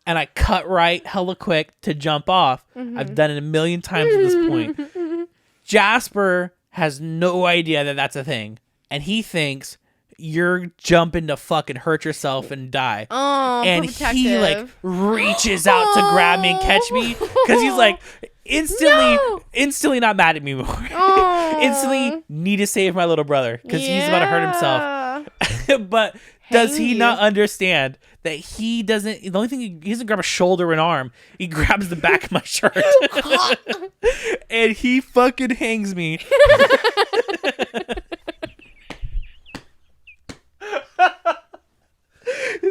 and I cut right hella quick to jump off. I've done it a million times at this point. Jasper has no idea that that's a thing, and he thinks you're jumping to fucking hurt yourself and die. Oh, and protective. He like reaches out to grab me and catch me because he's like instantly not mad at me anymore. Instantly need to save my little brother because he's about to hurt himself. But does he not understand that he doesn't? The only thing he doesn't grab a shoulder or an arm. He grabs the back of my shirt, and he fucking hangs me.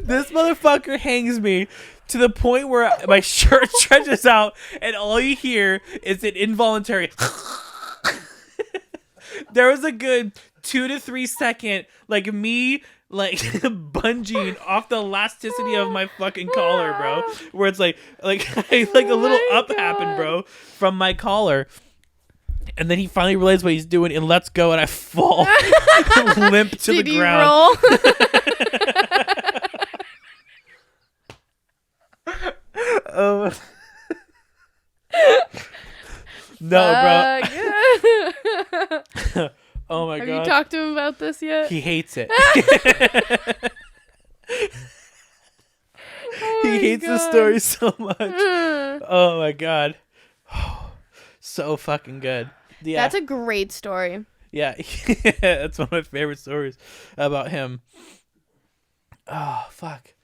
This motherfucker hangs me to the point where my shirt stretches out and all you hear is an involuntary. There was a good 2 to 3 second, like me, like bungeeing off the elasticity of my fucking collar, bro. Where it's like a little up happened, bro, from my collar. And then he finally realizes what he's doing and lets go, and I fall limp to the ground. Roll? Oh. No, bro. Oh my god. Have you talked to him about this yet? He hates it. Oh He my hates the God. story so much. Oh my god. So fucking good. Yeah. That's a great story. Yeah. That's one of my favorite stories about him. Oh fuck.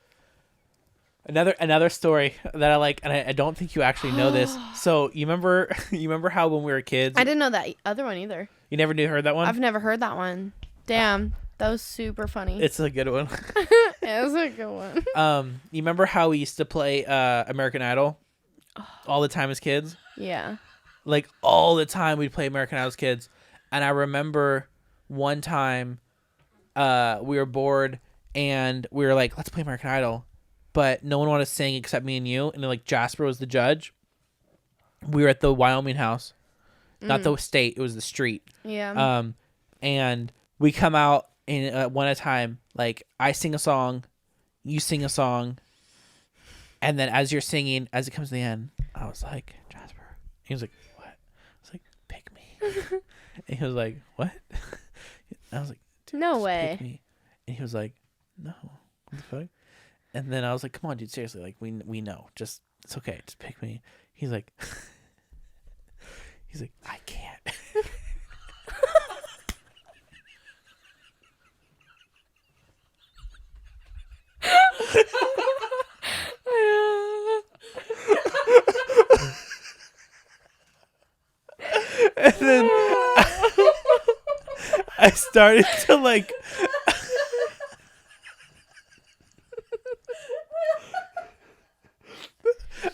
Another story that I like, and I don't think you actually know this. So you remember how when we were kids, I didn't know that other one either. you never heard that one? I've never heard that one. Damn, that was super funny. It's a good one. It was a good one. You remember how we used to play American Idol all the time as kids? Yeah. Like all the time we'd play American Idol as kids. And I remember one time we were bored and we were like, let's play American Idol. But no one wanted to sing except me and you. And then, like, Jasper was the judge. We were at the Wyoming house. Not the state. It was the street. Yeah. And we come out in one at a time. Like, I sing a song. You sing a song. And then as you're singing, as it comes to the end, I was like, Jasper. He was like, what? I was like, pick me. And he was like, what? I was like, no way. Pick me. And he was like, no. What the fuck? And then I was like, come on, dude, seriously, like we know. Just it's okay, just pick me. He's like I can't. And then I started to like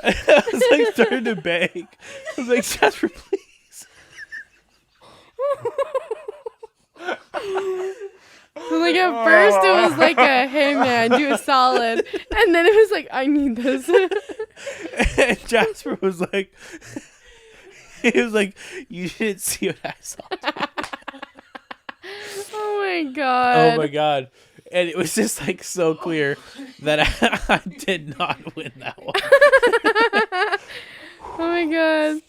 I was like starting to beg. I was like, Jasper, please. Like at first it was like a hey man, do a solid. And then it was like, I need this. And Jasper was like he was like, you didn't see what I saw. Oh my god. Oh my god. And it was just like so clear that I did not win that one. Oh my god.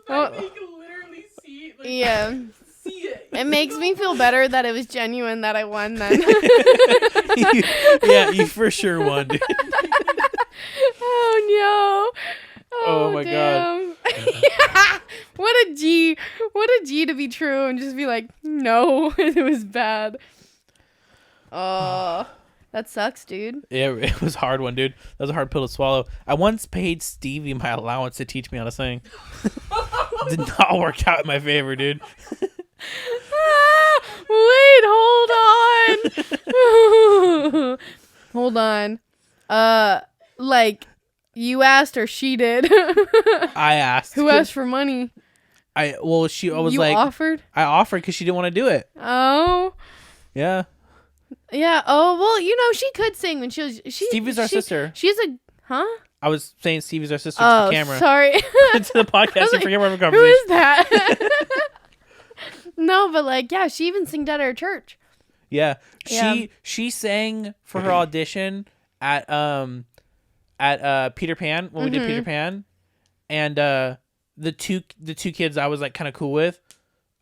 So you can literally see it. Like, Yeah. see it. It makes me feel better that it was genuine that I won then. Yeah, you for sure won, dude. Oh no. Oh my god. Yeah. What a G. What a G to be true and just be like, no, it was bad. Oh, that sucks, dude. Yeah, it was a hard one, dude. That was a hard pill to swallow. I once paid Stevie my allowance to teach me how to sing. Did not work out in my favor, dude. Wait, hold on. Hold on. Like, you asked or she did? I asked. Who asked for money? I was You like, offered? I offered because she didn't want to do it. Oh. Yeah. Yeah. Oh, well, you know, she could sing when she was... Stevie's our sister. She's a... Huh? I was saying Stevie's our sister to Oh, the camera. sorry. To the podcast. You like, forget we're having a Who conversation. is that? No, but like, yeah, she even sang at her church. Yeah. Yeah. She sang for her audition at Peter Pan when we did Peter Pan. And the two kids I was like kind of cool with,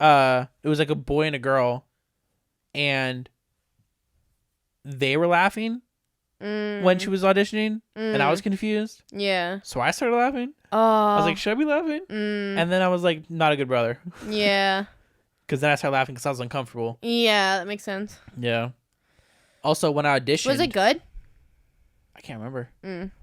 it was like a boy and a girl, and they were laughing when she was auditioning, and I was confused. Yeah. So I started laughing. Oh. I was like, should I be laughing? And then I was like, not a good brother. Yeah. Because then I started laughing because I was uncomfortable. Yeah, that makes sense. Yeah. Also, when I auditioned, Was it good? I can't remember.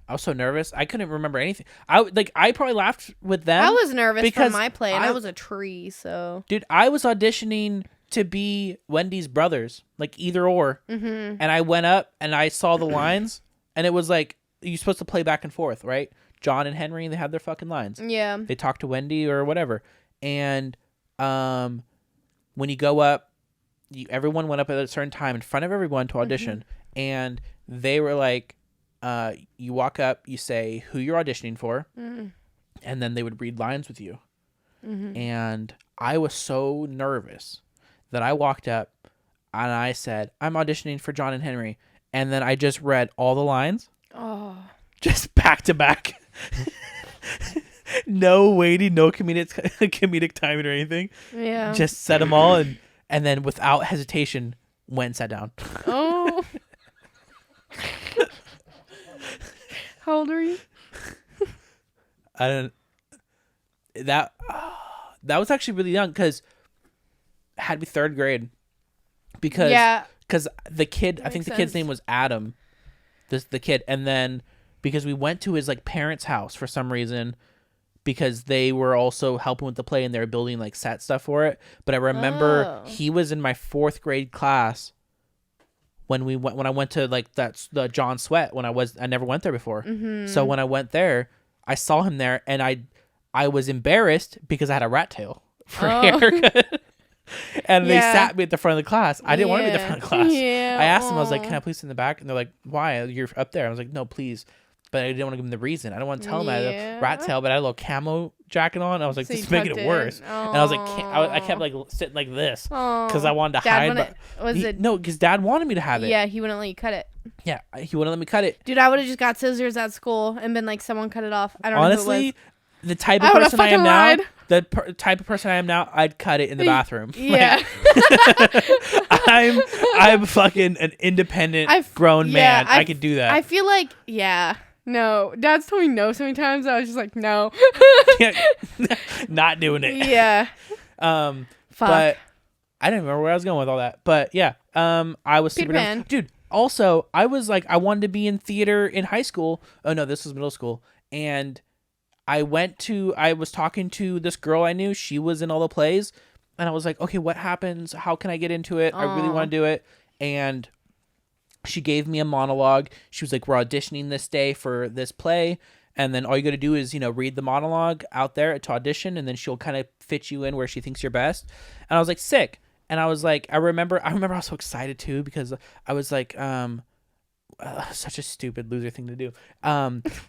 I was so nervous. I couldn't remember anything. I probably laughed with them. I was nervous for because my play, and I I was a tree, so. Dude, I was auditioning to be Wendy's brothers, like either or. And I went up and I saw the lines, and it was like, you're supposed to play back and forth, right? John and Henry, they had their fucking lines. Yeah. They talk to Wendy or whatever. And when you go up, everyone went up at a certain time in front of everyone to audition. And they were like, you walk up, you say who you're auditioning for, and then they would read lines with you. And I was so nervous that I walked up and I said, I'm auditioning for John and Henry. And then I just read all the lines. Oh. Just back to back. No waiting, no comedic timing or anything. Yeah. Just said them all and then without hesitation went and sat down. Oh. How old are you? I don't. That was actually really young because it had to be third grade. Because the kid, I think the kid's name was Adam. The kid, and then because we went to his like parents' house for some reason, because they were also helping with the play and they were building like set stuff for it. But I remember he was in my fourth grade class when I went to like that's the John Sweat I never went there before. Mm-hmm. So when I went there, I saw him there and I was embarrassed because I had a rat tail for haircut. And they sat me at the front of the class. I didn't want to be at the front of the class. Yeah. I asked them, I was like, can I please sit in the back? And they're like, why? You're up there. I was like, no, please. But I didn't want to give them the reason. I don't want to tell them I had a rat tail, but I had a little camo jacket on. I was like, So this is making it worse. And I was like, I kept like sitting like this because I wanted to hide. No, because Dad wanted me to have it. Yeah, he wouldn't let you cut it. Yeah, he wouldn't let me cut it. Dude, I would have just got scissors at school and been like, someone cut it off. I don't know who it was. The type of person I am now, type of person I am now, I'd cut it in the bathroom. Yeah. Like, I'm fucking an independent grown man. I could do that. I feel like, no. Dad's told me no so many times. I was just like, no. Not doing it. Yeah. Fuck. But I didn't remember where I was going with all that. But yeah, I was super nervous. Dude, also, I was like, I wanted to be in theater in high school. Oh no, this was middle school. And I was talking to this girl I knew. She was in all the plays. And I was like, okay, what happens? How can I get into it? I really want to do it. And she gave me a monologue. She was like, we're auditioning this day for this play. And then all you got to do is, read the monologue out there to audition. And then she'll kind of fit you in where she thinks you're best. And I was like, sick. And I was like, I remember I was so excited too, because I was like, such a stupid loser thing to do.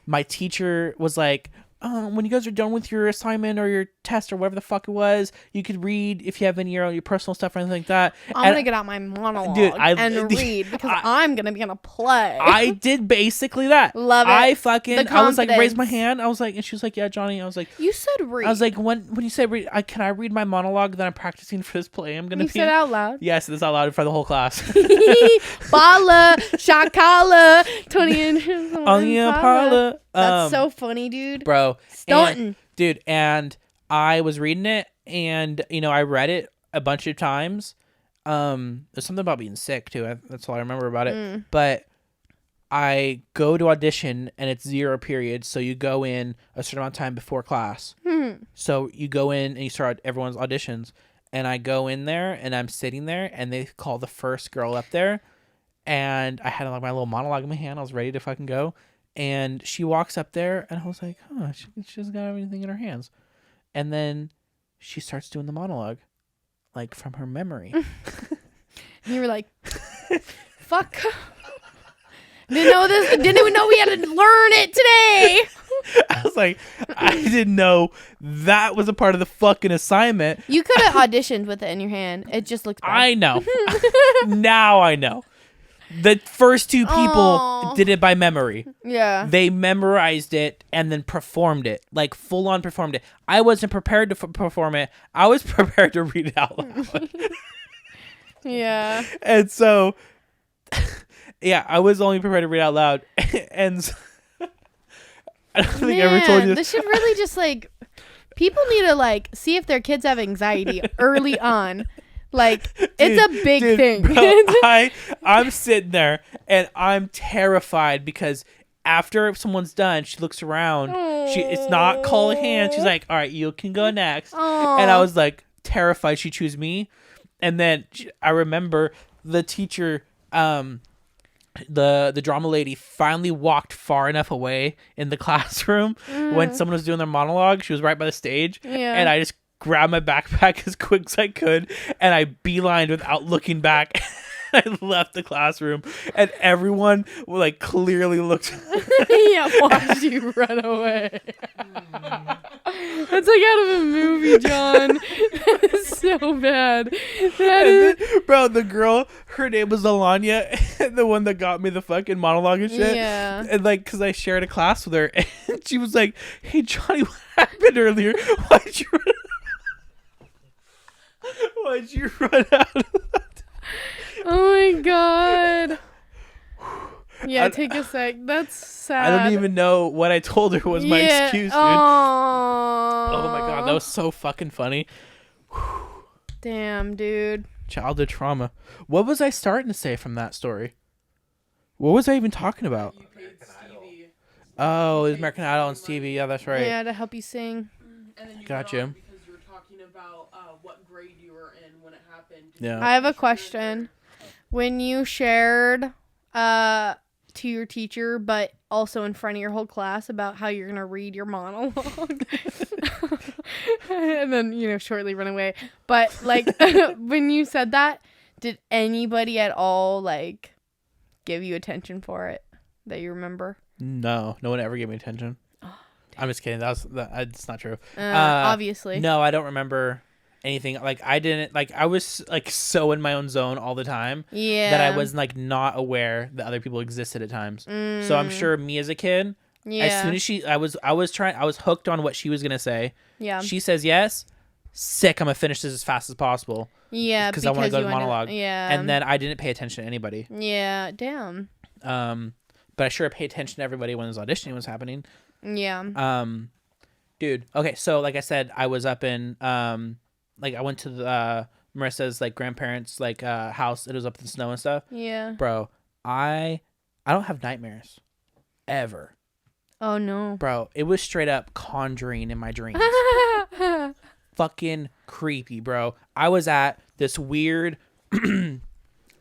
My teacher was like, when you guys are done with your assignment or your test or whatever the fuck it was, you could read if you have any your personal stuff or anything like that. I'm going to get out my monologue and read because I'm going to be on a play. I did basically that. Love it. I was like, raise my hand. I was like, and she was like, yeah, Johnny. I was like, you said read. I was like, when you said read, can I read my monologue that I'm practicing for this play I'm going to be? You said out loud? Yes, this out loud for the whole class. Bala, shakala, 20 inches on the Impala. That's so funny, dude. Bro. Stunting. And I was reading it and, I read it a bunch of times. There's something about being sick too. That's all I remember about it. But I go to audition and it's 0 periods. So you go in a certain amount of time before class. So you go in and you start everyone's auditions. And I go in there and I'm sitting there and they call the first girl up there. And I had like my little monologue in my hand. I was ready to fucking go. And she walks up there, and I was like, she doesn't got anything in her hands. And then she starts doing the monologue, like, from her memory. And you were like, fuck. Didn't even know we had to learn it today. I was like, I didn't know that was a part of the fucking assignment. You could have auditioned with it in your hand. It just looks bad. I know. Now I know. The first two people did it by memory. Yeah. They memorized it and then performed it. Like, full on performed it. I wasn't prepared to perform it. I was prepared to read it out loud. Yeah. And so, yeah, I was only prepared to read out loud. And so, I don't think I ever told you this. This should really just, like, people need to, like, see if their kids have anxiety early on. Like, it's a big thing. Bro, I'm sitting there and I'm terrified because after someone's done, she looks around. It's not calling hands. She's like, all right, you can go next. And I was like terrified she chose me. And then I remember the teacher, the drama lady finally walked far enough away in the classroom when someone was doing their monologue. She was right by the stage. Yeah. And I just grabbed my backpack as quick as I could and I beelined without looking back I left the classroom, and everyone like clearly looked. Yeah, watched you run away. That's like out of a movie, John. That is so bad. Bro, the girl, her name was Alanya, the one that got me the fucking monologue and shit. Yeah. And like, cause I shared a class with her, and she was like, "Hey, Johnny, what happened earlier? Why'd you run out of that?" Oh my god. Yeah, take a sec. That's sad. I don't even know what I told her was my excuse, dude. Oh my god, that was so fucking funny. Damn, dude. Childhood trauma. What was I starting to say from that story? What was I even talking about? You paid Stevie. Oh, it was American Idol and Stevie. Yeah, that's right. Yeah, to help you sing. And then you Gotcha. got on because you were talking about what grade you were in when it happened. Yeah. I have a question. When you shared to your teacher, but also in front of your whole class about how you're gonna read your monologue, and then shortly run away. But like, when you said that, did anybody at all like give you attention for it that you remember? No one ever gave me attention. I'm just kidding. It's not true. Obviously. No, I don't remember anything. Like I didn't like. I was like so in my own zone all the time. Yeah. That I was like not aware that other people existed at times. So I'm sure me as a kid. Yeah. As soon as I was hooked on what she was gonna say. Yeah. She says yes. Sick. I'm gonna finish this as fast as possible. Yeah. Because I want to go to monologue. Yeah. And then I didn't pay attention to anybody. Yeah. Damn. But I sure paid attention to everybody when this auditioning was happening. Yeah. Dude. Okay. So like I said, I was up in like I went to the Marissa's like grandparents like house. It was up in the snow and stuff. Yeah. Bro, I don't have nightmares ever. Oh no. Bro, it was straight up Conjuring in my dreams. Fucking creepy, bro. I was at this weird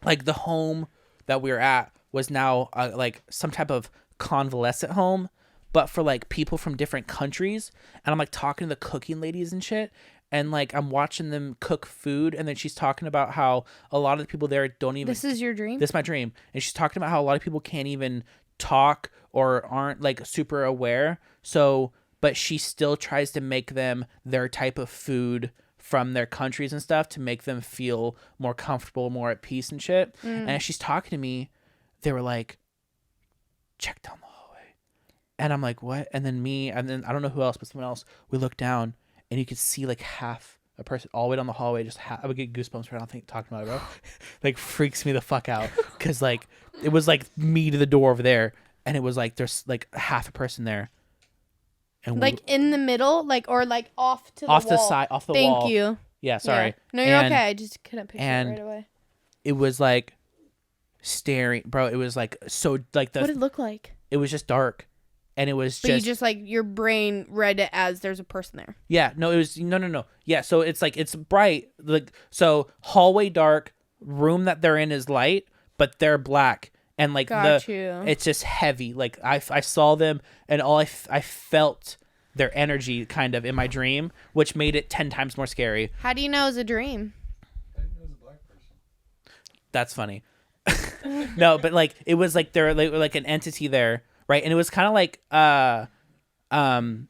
like the home that we were at was now like some type of convalescent home, but for like people from different countries. And I'm like talking to the cooking ladies and shit. And like I'm watching them cook food, and then she's talking about how a lot of the people there don't even. This is your dream? This is my dream, and she's talking about how a lot of people can't even talk or aren't like super aware. So, but she still tries to make them their type of food from their countries and stuff to make them feel more comfortable, more at peace and shit. And as she's talking to me, they were like, "Check down the hallway," and I'm like, "What?" And then I don't know who else, but someone else. We look down. And you could see like half a person all the way down the hallway. I would get goosebumps right now talking about it, bro. Like freaks me the fuck out. Cause like it was like me to the door over there, and it was like there's like half a person there. And like in the middle, like or like off to the off wall. the side, off the wall. Thank you. Yeah, sorry. Yeah. No, you're okay. I just couldn't picture it right away. It was like staring, bro. It was like so like what did it look like? It was just dark. And it was but you just like your brain read it as there's a person there. Yeah, no, it was no. Yeah, so it's like it's bright, like so hallway dark, room that they're in is light, but they're black, and like it's just heavy. Like I saw them, and all I felt their energy kind of in my dream, which made it 10 times more scary. How do you know it was a dream? I didn't know it was a black person. That's funny. No, but like it was like there like an entity there. Right, and it was kind of like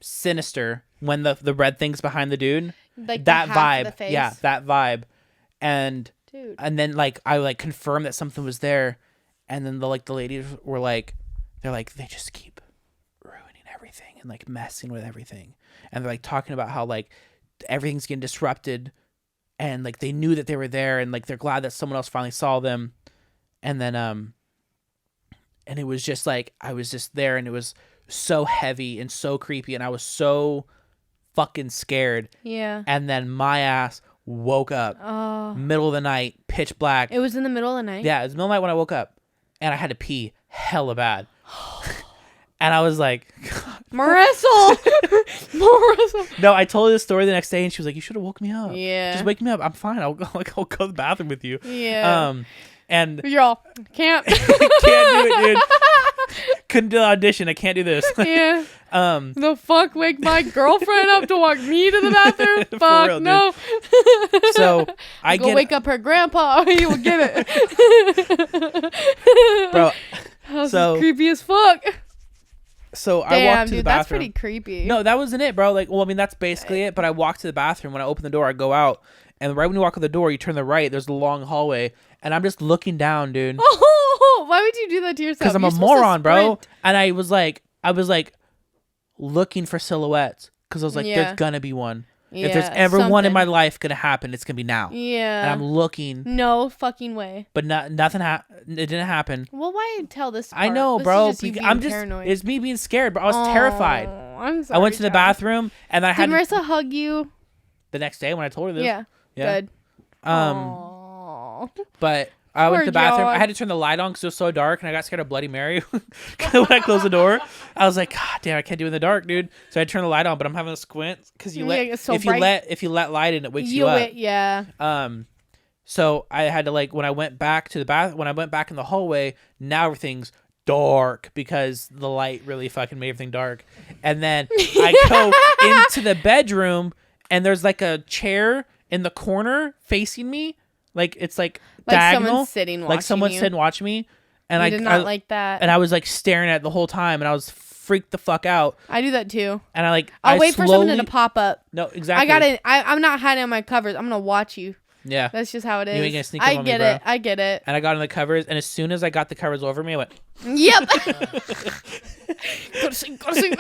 Sinister when the red thing's behind the dude. Like that the half vibe, of the face. yeah, that vibe, and dude. And then like I like confirmed that something was there, and then the ladies were like, they just keep ruining everything and like messing with everything, and they're like talking about how like everything's getting disrupted, and like they knew that they were there, and like they're glad that someone else finally saw them, and then and it was just like I was just there, and it was so heavy and so creepy, and I was so fucking scared. Yeah. And then my ass woke up. Oh. Middle of the night, pitch black. It was in the middle of the night? Yeah, it was the middle of the night when I woke up, and I had to pee hella bad. And I was like, Marissa! No, I told her this story the next day, and she was like, "You should have woke me up. Yeah. Just wake me up. I'm fine. I'll go to the bathroom with you." Yeah. And you're all can't do it, dude. couldn't do the audition. I can't do this. Yeah. The fuck, wake my girlfriend up to walk me to the bathroom? Fuck, real, no. So I Go wake up her grandpa. You will get it. Bro, House so- is creepy as fuck. So I Damn, walked to dude, the bathroom. that's pretty creepy. No, that wasn't it, bro. Like, well, I mean, that's basically it. But I walked to the bathroom. When I open the door, I go out, and right when you walk out the door, you turn the right. There's a long hallway, and I'm just looking down, dude. Oh, why would you do that to yourself? Because I'm You're a supposed to moron, bro. sprint. And I was like looking for silhouettes because I was like, Yeah. there's gonna be one. Yeah, If there's ever one in something. my life gonna happen, it's gonna be now. Yeah. And I'm looking, No fucking way. but nothing. It didn't happen. Well, why tell this part? I know, This bro. Is just you being I'm just. paranoid. It's me being scared, bro. I was terrified. I'm sorry, I went to the child. bathroom, and I Did had Marissa hug you? the next day when I told her this. Yeah. Yeah. Good. Um, Aw. but I went Poor to the bathroom. I John. had to turn the light on because it was so dark, and I got scared of Bloody Mary. When I closed the door, I was like, God damn, I can't do it in the dark, dude. So I turned the light on, but I'm having a squint because Yeah, it's so if bright. you let light in, it wakes you up. Yeah. So I had to when I went back to the when I went back in the hallway, now everything's dark because the light really fucking made everything dark. And then I go into the bedroom, and there's like a chair in the corner facing me, like it's like diagonal, someone's sitting watching like someone you. sitting watching me, and I I did not like that. and I was like staring at it the whole time, and I was freaked the fuck out, I do that too. and I'll wait for something to pop up. No, exactly. I'm not hiding on my covers. I'm gonna watch you. Yeah. That's just how it is. You ain't gonna sneak up I on me, get bro. it. I get it. And I got on the covers, and as soon as I got the covers over me, I went. Yep. Go to sleep. Go to sleep.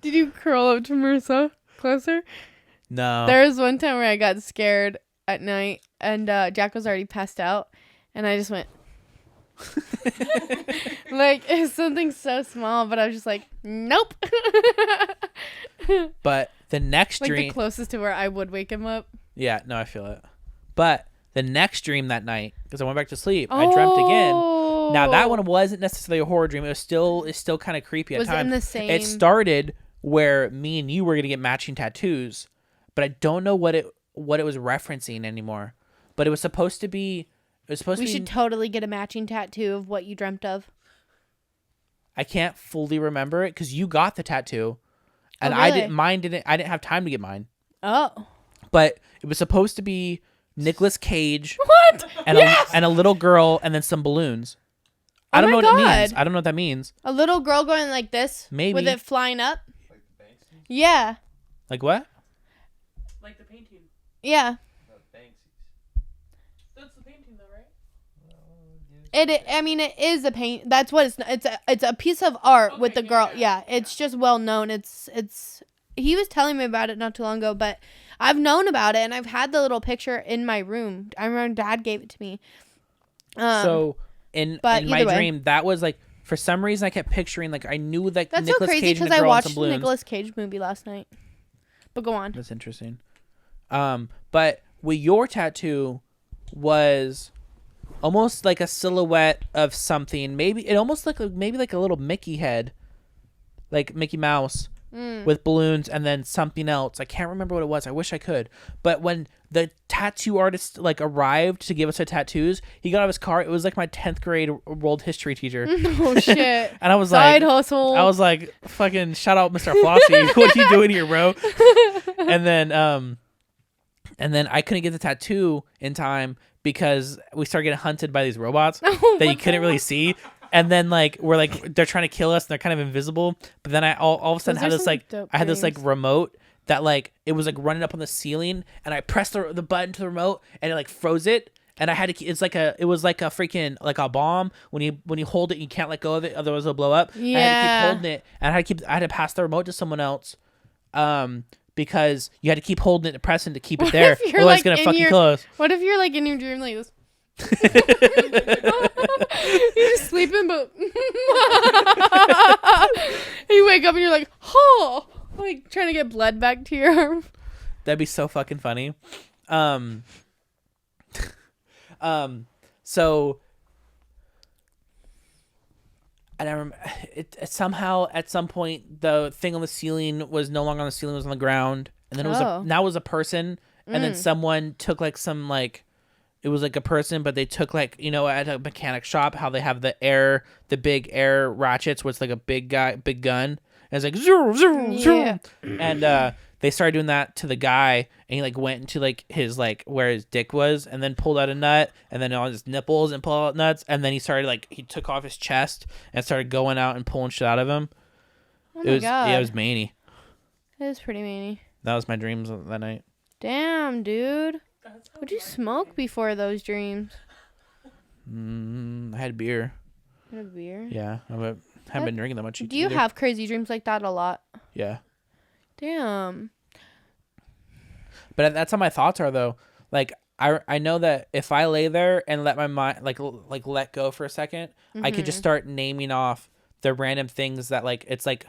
Did you curl up to Marissa closer? No. There was one time where I got scared at night, and Jack was already passed out, and I just went. Like, it's something so small, but I was just like, nope. But the next Like dream. the closest to where I would wake him up. Yeah, no, I feel it. But the next dream that night, because I went back to sleep, I dreamt again. Now that one wasn't necessarily a horror dream. It's still kind of creepy at Was it times. in the same? It started where me and you were gonna get matching tattoos, but I don't know what it was referencing anymore. But it was supposed to be. It was supposed We to be. should totally get a matching tattoo of what you dreamt of. I can't fully remember it because you got the tattoo, and Oh, I really? didn't. Mine didn't. I didn't have time to get mine. Oh. But it was supposed to be Nicolas Cage What? and Yes! and a little girl and then some balloons. I Oh don't know my what it means. God. I don't know what that means. A little girl going like this? Maybe. With it flying up? Like the Banksy? Yeah. Like what? Like the painting. Yeah. Not Banksy's. That's the painting, though, right? I mean, it is a paint. That's what it's a piece of art with the Okay, girl. yeah. Yeah. It's just well known. He was telling me about it not too long ago, but I've known about it, and I've had the little picture in my room. I remember Dad gave it to me. So in but my either way. dream, that was like for some reason I kept picturing like I knew like That's Nicolas so crazy Cage and because the I girl and some watched the balloons. Nicolas Cage movie last night. But go on. That's interesting. But with your tattoo was almost like a silhouette of something. Maybe it almost looked like maybe like a little Mickey head, like Mickey Mouse with balloons, and then something else. I can't remember what it was. I wish I could. But when the tattoo artist like arrived to give us our tattoos, he got out of his car. It was like my 10th grade world history teacher. Oh shit. And I was Side like, hustle. I was like, fucking shout out Mr. Flossie. What are you doing here, bro? And then I couldn't get the tattoo in time because we started getting hunted by these robots that you couldn't really see. And then like they're trying to kill us and they're kind of invisible. But then I all of a sudden Those are had this some like dope I had this like dreams. remote that like it was like running up on the ceiling, and I pressed the button to the remote and it like froze it. And I had to. It was like a freaking like a bomb. When you hold it, you can't let go of it, otherwise it'll blow up. I had to Yeah. keep holding it, and I had to pass the remote to someone else, because you had to keep holding it and pressing to keep it What there. if you're, Otherwise, like, it's gonna in fucking your- kill us. What if you're like in your dream like this? You're just sleeping, but you wake up and you're like, oh, like trying to get blood back to your arm. That'd be so fucking funny. So. And I remember it somehow at some point the thing on the ceiling was no longer on the ceiling, it was on the ground, and then it was Oh. now it was a person, and then someone took like some like it was like a person, but they took like, at a mechanic shop, how they have the big air ratchets where it's like a big gun. And it's like, zoom, zoom, zoom. And they started doing that to the guy, and he like went into like his like where his dick was, and then pulled out a nut, and then on his nipples and pulled out nuts, and then he started like, he took off his chest and started going out and pulling shit out of him. Oh my God. Yeah, it was many. It is pretty many. That was my dreams that night. Damn, dude. What'd you smoke before those dreams? I had beer. You had a beer? Yeah, I haven't been drinking that much. Do you have crazy dreams like that a lot? Yeah. Damn. But that's how my thoughts are, though. Like, I know that if I lay there and let my mind like let go for a second, I could just start naming off the random things that like it's like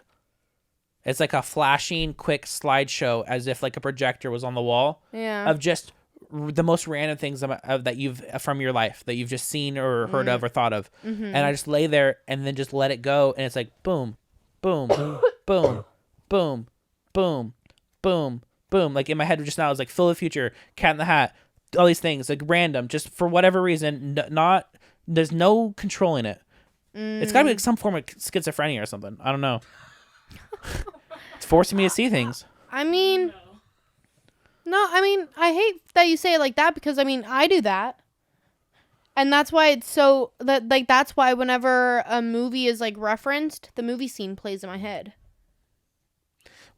a flashing quick slideshow, as if like a projector was on the wall. Yeah. Of just the most random things that you've from your life that you've just seen or heard of or thought of, and I just lay there and then just let it go, and it's like boom, boom, boom, boom, boom, boom, boom. Like in my head just now, it's like Phil the Future, Cat in the Hat, all these things like random, just for whatever reason. Not there's no controlling it. It's gotta be like some form of schizophrenia or something. I don't know. It's forcing me to see things. I mean. No, I mean, I hate that you say it like that, because, I mean, I do that. And that's why it's so, that's why whenever a movie is, like, referenced, the movie scene plays in my head.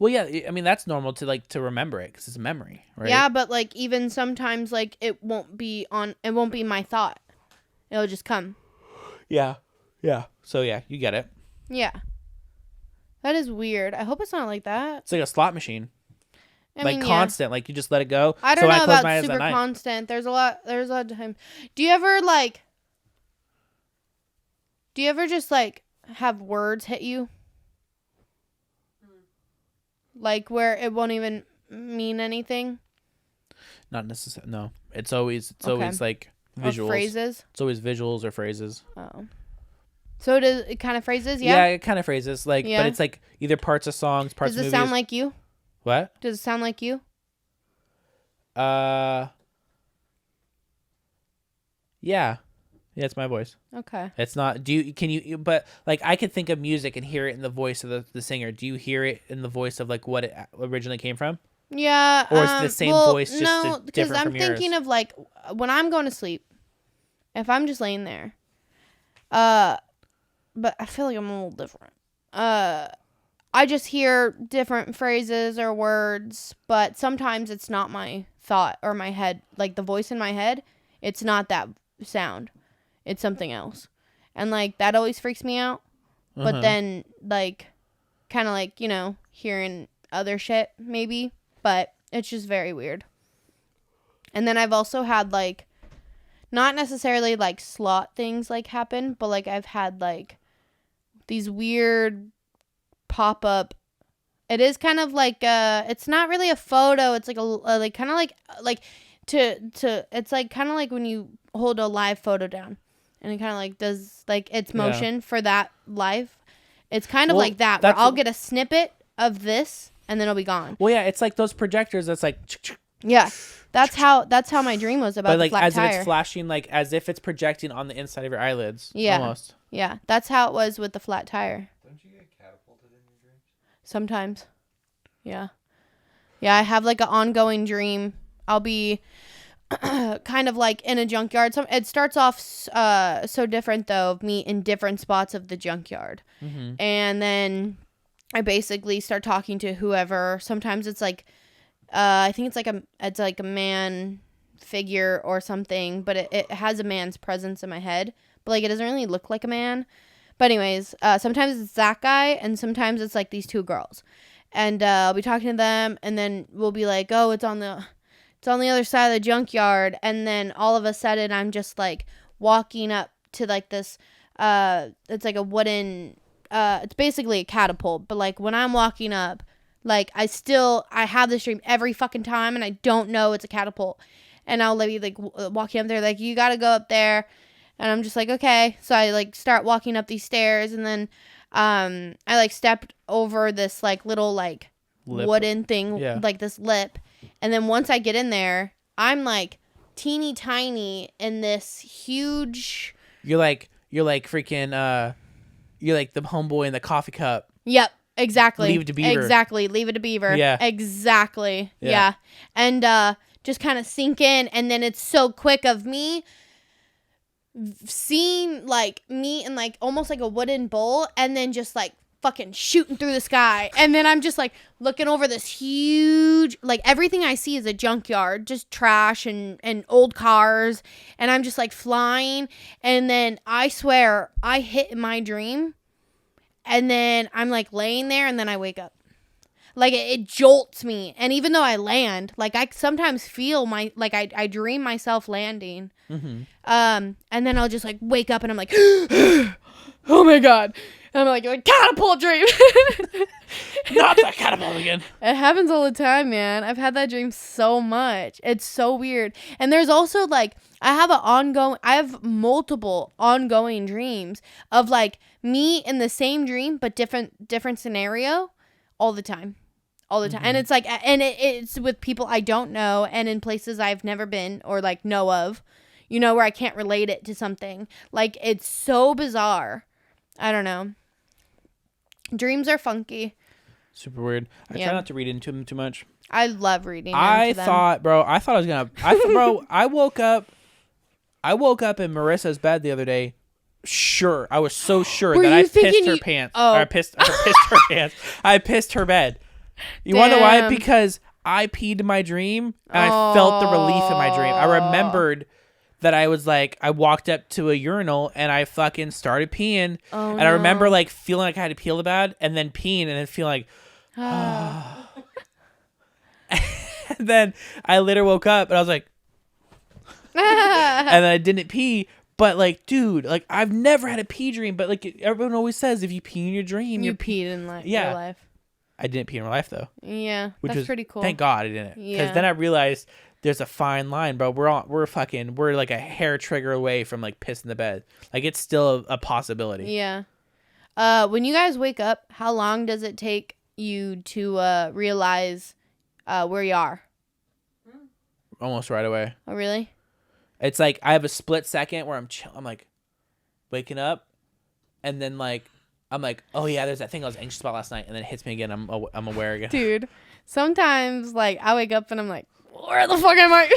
Well, yeah, I mean, that's normal to remember it, because it's a memory, right? Yeah, but, like, even sometimes, like, it won't be my thought. It'll just come. Yeah. Yeah. So, yeah, you get it. Yeah. That is weird. I hope it's not like that. It's like a slot machine. I mean, constant, like you just let it go. I don't know close my about eyes super at night. constant. There's a lot of time. Do you ever just like have words hit you? Like where it won't even mean anything? Not necessarily. No, it's always like Or visuals. phrases. It's always visuals or phrases. Oh. So it kind of phrases, Yeah, it kind of phrases but it's like either parts of songs, parts of movies. Does it sound like you? What? Does it sound like you? Yeah. Yeah, it's my voice. Okay. It's not. But like I could think of music and hear it in the voice of the singer. Do you hear it in the voice of like what it originally came from? Yeah. Or is it the same voice, just no, because different I'm from yours? thinking of like when I'm going to sleep, if I'm just laying there, but I feel like I'm a little different. I just hear different phrases or words, but sometimes it's not my thought or my head, like the voice in my head. It's not that sound. It's something else. And like that always freaks me out. But then like kind of like, hearing other shit maybe, but it's just very weird. And then I've also had like not necessarily like slot things like happen, but like I've had like these weird pop up. It is kind of like it's not really a photo. It's like a like kind of like it's like kind of like when you hold a live photo down and it kind of like does like its motion for that live. It's kind of like that where I'll get a snippet of this and then it'll be gone. Well, yeah, it's like those projectors that's like yeah. That's how my dream was about the flat as tire. if it's flashing, like as if it's projecting on the inside of your eyelids. Yeah. Almost. Yeah. That's how it was with the flat tire. Don't you get catapulted in your dreams? Sometimes. Yeah. Yeah, I have like an ongoing dream. I'll be kind of like in a junkyard. It starts off so different though, of me in different spots of the junkyard. Mm-hmm. And then I basically start talking to whoever. Sometimes it's like I think it's like a man figure or something, but it has a man's presence in my head, but like it doesn't really look like a man. But anyways, sometimes it's that guy and sometimes it's like these two girls. And I'll be talking to them and then we'll be like, "Oh, it's on the other side of the junkyard." And then all of a sudden I'm just like walking up to like this it's like a wooden it's basically a catapult, but like when I'm walking up, like I have this dream every fucking time and I don't know it's a catapult. And I'll be like walking up there like, "You got to go up there." And I'm just like, "Okay." So I like start walking up these stairs and then I like stepped over this like little like lip. wooden thing, like this lip. And then once I get in there, I'm like teeny tiny in this huge. You're like freaking you're like the homeboy in the coffee cup. Yep, exactly. Leave it to Beaver. Exactly, leave it to Beaver. Yeah. Exactly. Yeah. Yeah. And just kind of sink in, and then it's so quick of me seeing like me in like almost like a wooden bowl, and then just like fucking shooting through the sky, and then I'm just like looking over this huge, like everything I see is a junkyard, just trash and old cars, and I'm just like flying, and then I swear I hit in my dream, and then I'm like laying there, and then I wake up. Like it jolts me, and even though I land, like I sometimes feel my like I dream myself landing, and then I'll just like wake up and I'm like, oh my god, and I'm like catapult dream. Not that catapult again. It happens all the time, man. I've had that dream so much. It's so weird. And there's also like I have multiple ongoing dreams of like me in the same dream but different scenario all the time. All the time. And it's like it's with people I don't know and in places I've never been or like know of, you know, where I can't relate it to something. Like it's so bizarre. I don't know. Dreams are funky. Super weird. I try not to read into them too much. I love reading. I thought I was gonna. I woke up in Marissa's bed the other day. Sure, I was so sure that I pissed her pants. Oh. I pissed her pants. I pissed her bed. You want to know why? Because I peed in my dream and I felt the relief in my dream. I remembered that I was like, I walked up to a urinal and I fucking started peeing. Oh, and I remember like feeling like I had to pee the bad and then peeing and then feeling like, and then I later woke up and I was like, and then I didn't pee. But like, dude, like I've never had a pee dream. But like everyone always says, if you pee in your dream, you peed in real life. I didn't pee in real life though. Yeah, that's pretty cool. Thank God I didn't. Yeah. Because then I realized there's a fine line, bro. We're like a hair trigger away from like pissing the bed. Like it's still a possibility. Yeah. When you guys wake up, how long does it take you to realize where you are? Almost right away. Oh, really? It's like I have a split second where I'm like waking up, and then like I'm like, oh yeah, there's that thing I was anxious about last night, and then it hits me again. I'm aware again. Dude, sometimes like I wake up and I'm like, where the fuck am I?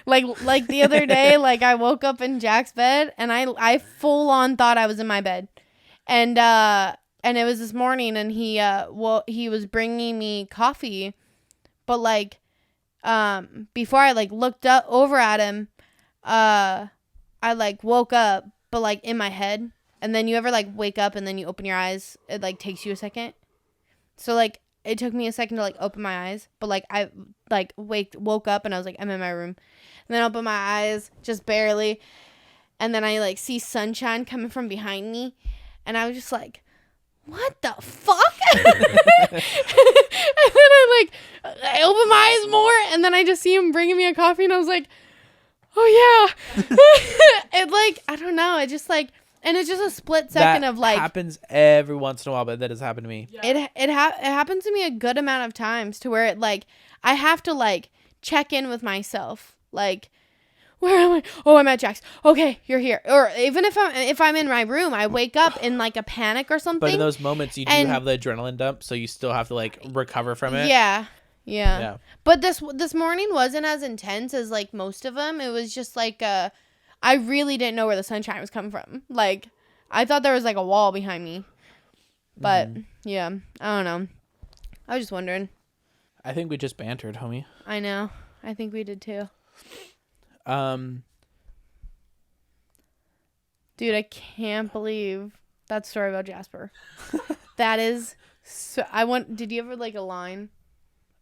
like the other day, like I woke up in Jack's bed and I full on thought I was in my bed, and it was this morning, and he was bringing me coffee, but like before I like looked over at him, I like woke up, but like in my head. And then you ever like wake up and then you open your eyes, it like takes you a second. So like it took me a second to like open my eyes, but like I like woke up and I was like, I'm in my room. And then I open my eyes just barely, and then I like see sunshine coming from behind me, and I was just like, what the fuck? And then I open my eyes more, and then I just see him bringing me a coffee, and I was like, oh yeah. It like, I don't know, it just like, and it's just a split second of like. It happens every once in a while, but that has happened to me. Yeah. It happens to me a good amount of times to where it like I have to like check in with myself. Like, where am I? Oh, I'm at Jack's. Okay, you're here. Or even if I'm in my room, I wake up in like a panic or something. But in those moments, you do have the adrenaline dump, so you still have to like recover from it. Yeah. But this morning wasn't as intense as like most of them. It was just like I really didn't know where the sunshine was coming from. Like, I thought there was like a wall behind me. But yeah, I don't know. I was just wondering. I think we just bantered, homie. I know. I think we did too. Dude, I can't believe that story about Jasper. That is so. Did you ever like a line?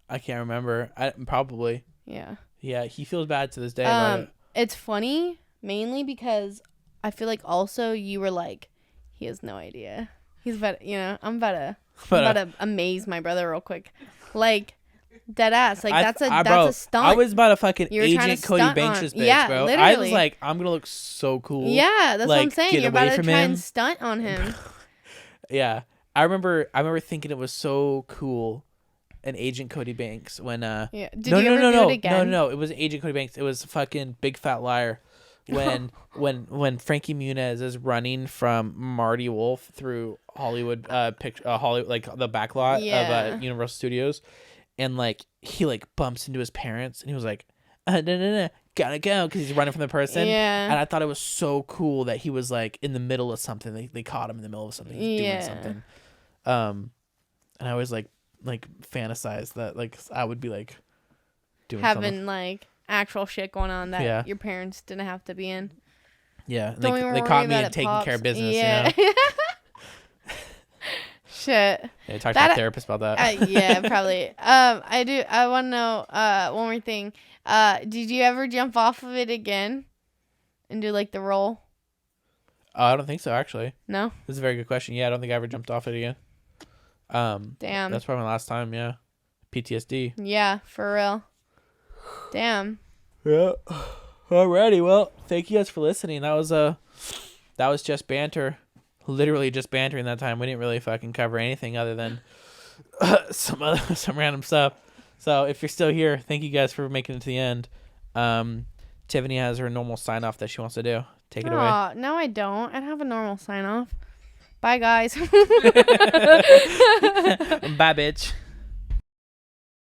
I can't remember. Probably. Yeah. Yeah, he feels bad to this day about it. It's funny mainly because I feel like also you were like, he has no idea. He's about, I'm about to amaze my brother real quick. Like, dead ass. Like, that's a stunt. I was about to fucking Agent Cody Banks this bitch, bro. Literally. I was like, I'm gonna look so cool. Yeah, that's like, what I'm saying. You're about to try and stunt on him. Yeah. I remember thinking it was so cool and Agent Cody Banks when Yeah. Did you ever do it again? No, it was Agent Cody Banks. It was fucking Big Fat Liar. When Frankie Muniz is running from Marty Wolf through Hollywood Hollywood, like the backlot of Universal Studios, and like he like bumps into his parents and he was like no, gotta go, because he's running from the person. And I thought it was so cool that he was like in the middle of something. They caught him in the middle of something. He's doing something. And I always like fantasize that like I would be like doing having something. like actual shit going on that your parents didn't have to be in. Yeah, they caught me in taking care of business. Yeah. You know? Shit. Yeah, talk to my therapist about that. Yeah, probably. I want to know one more thing. Did you ever jump off of it again and do like the roll? I don't think so, actually. No? This is a very good question. Yeah, I don't think I ever jumped off it again. Damn. That's probably my last time, yeah. PTSD. Yeah, for real. Damn. Yeah. Alrighty, well, thank you guys for listening. That was just banter. Literally just bantering that time. We didn't really fucking cover anything other than some random stuff. So if you're still here, thank you guys for making it to the end. Tiffany has her normal sign off that she wants to do. Take it away. No, I don't. I have a normal sign off. Bye, guys. Bye, bitch.